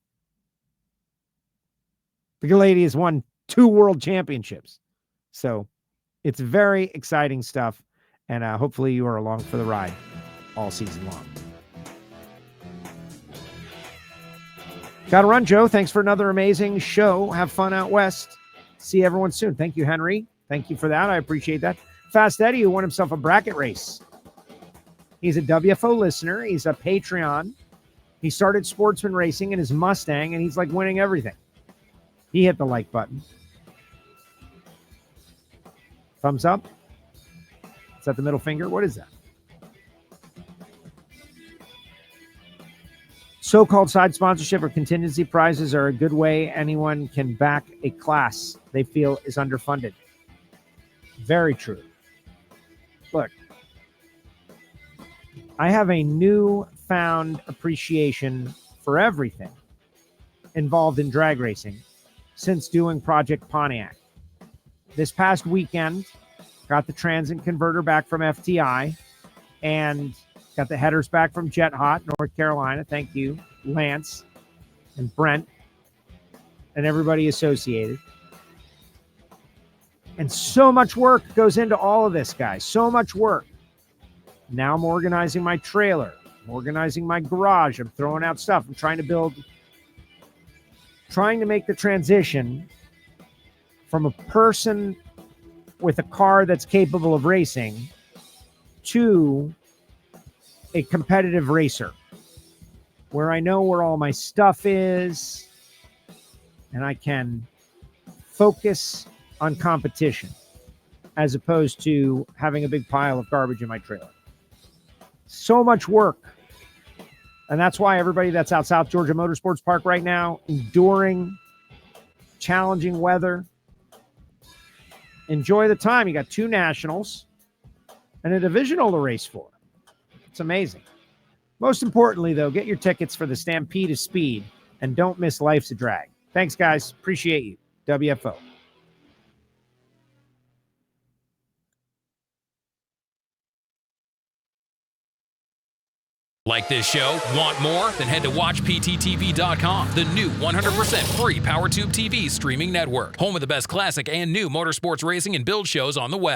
The lady has won 2 world championships. So it's very exciting stuff. And hopefully you are along for the ride all season long. Got to run, Joe. Thanks for another amazing show. Have fun out west. See everyone soon. Thank you, Henry. Thank you for that. I appreciate that. Fast Eddie, who won himself a bracket race. He's a WFO listener. He's a Patreon. He started sportsman racing in his Mustang, and he's like winning everything. He hit the like button. Thumbs up. Is that the middle finger? What is that? So-called side sponsorship or contingency prizes are a good way anyone can back a class they feel is underfunded. Very true. Look, I have a newfound appreciation for everything involved in drag racing since doing Project Pontiac. This past weekend, got the transit converter back from FTI and got the headers back from Jet Hot, North Carolina. Thank you, Lance and Brent and everybody associated. And so much work goes into all of this, guys. So much work. Now I'm organizing my trailer. I'm organizing my garage. I'm throwing out stuff. I'm trying to make the transition from a person with a car that's capable of racing to a competitive racer where I know where all my stuff is and I can focus on competition as opposed to having a big pile of garbage in my trailer. So much work. And that's why everybody that's out South Georgia Motorsports Park right now, enduring challenging weather, enjoy the time. You got 2 nationals and a divisional to race for. It's amazing. Most importantly, though, get your tickets for the Stampede of Speed and don't miss Life's a Drag. Thanks, guys. Appreciate you. WFO. Like this show? Want more? Then head to WatchPTTV.com, the new 100% free PowerTube TV streaming network. Home of the best classic and new motorsports racing and build shows on the web.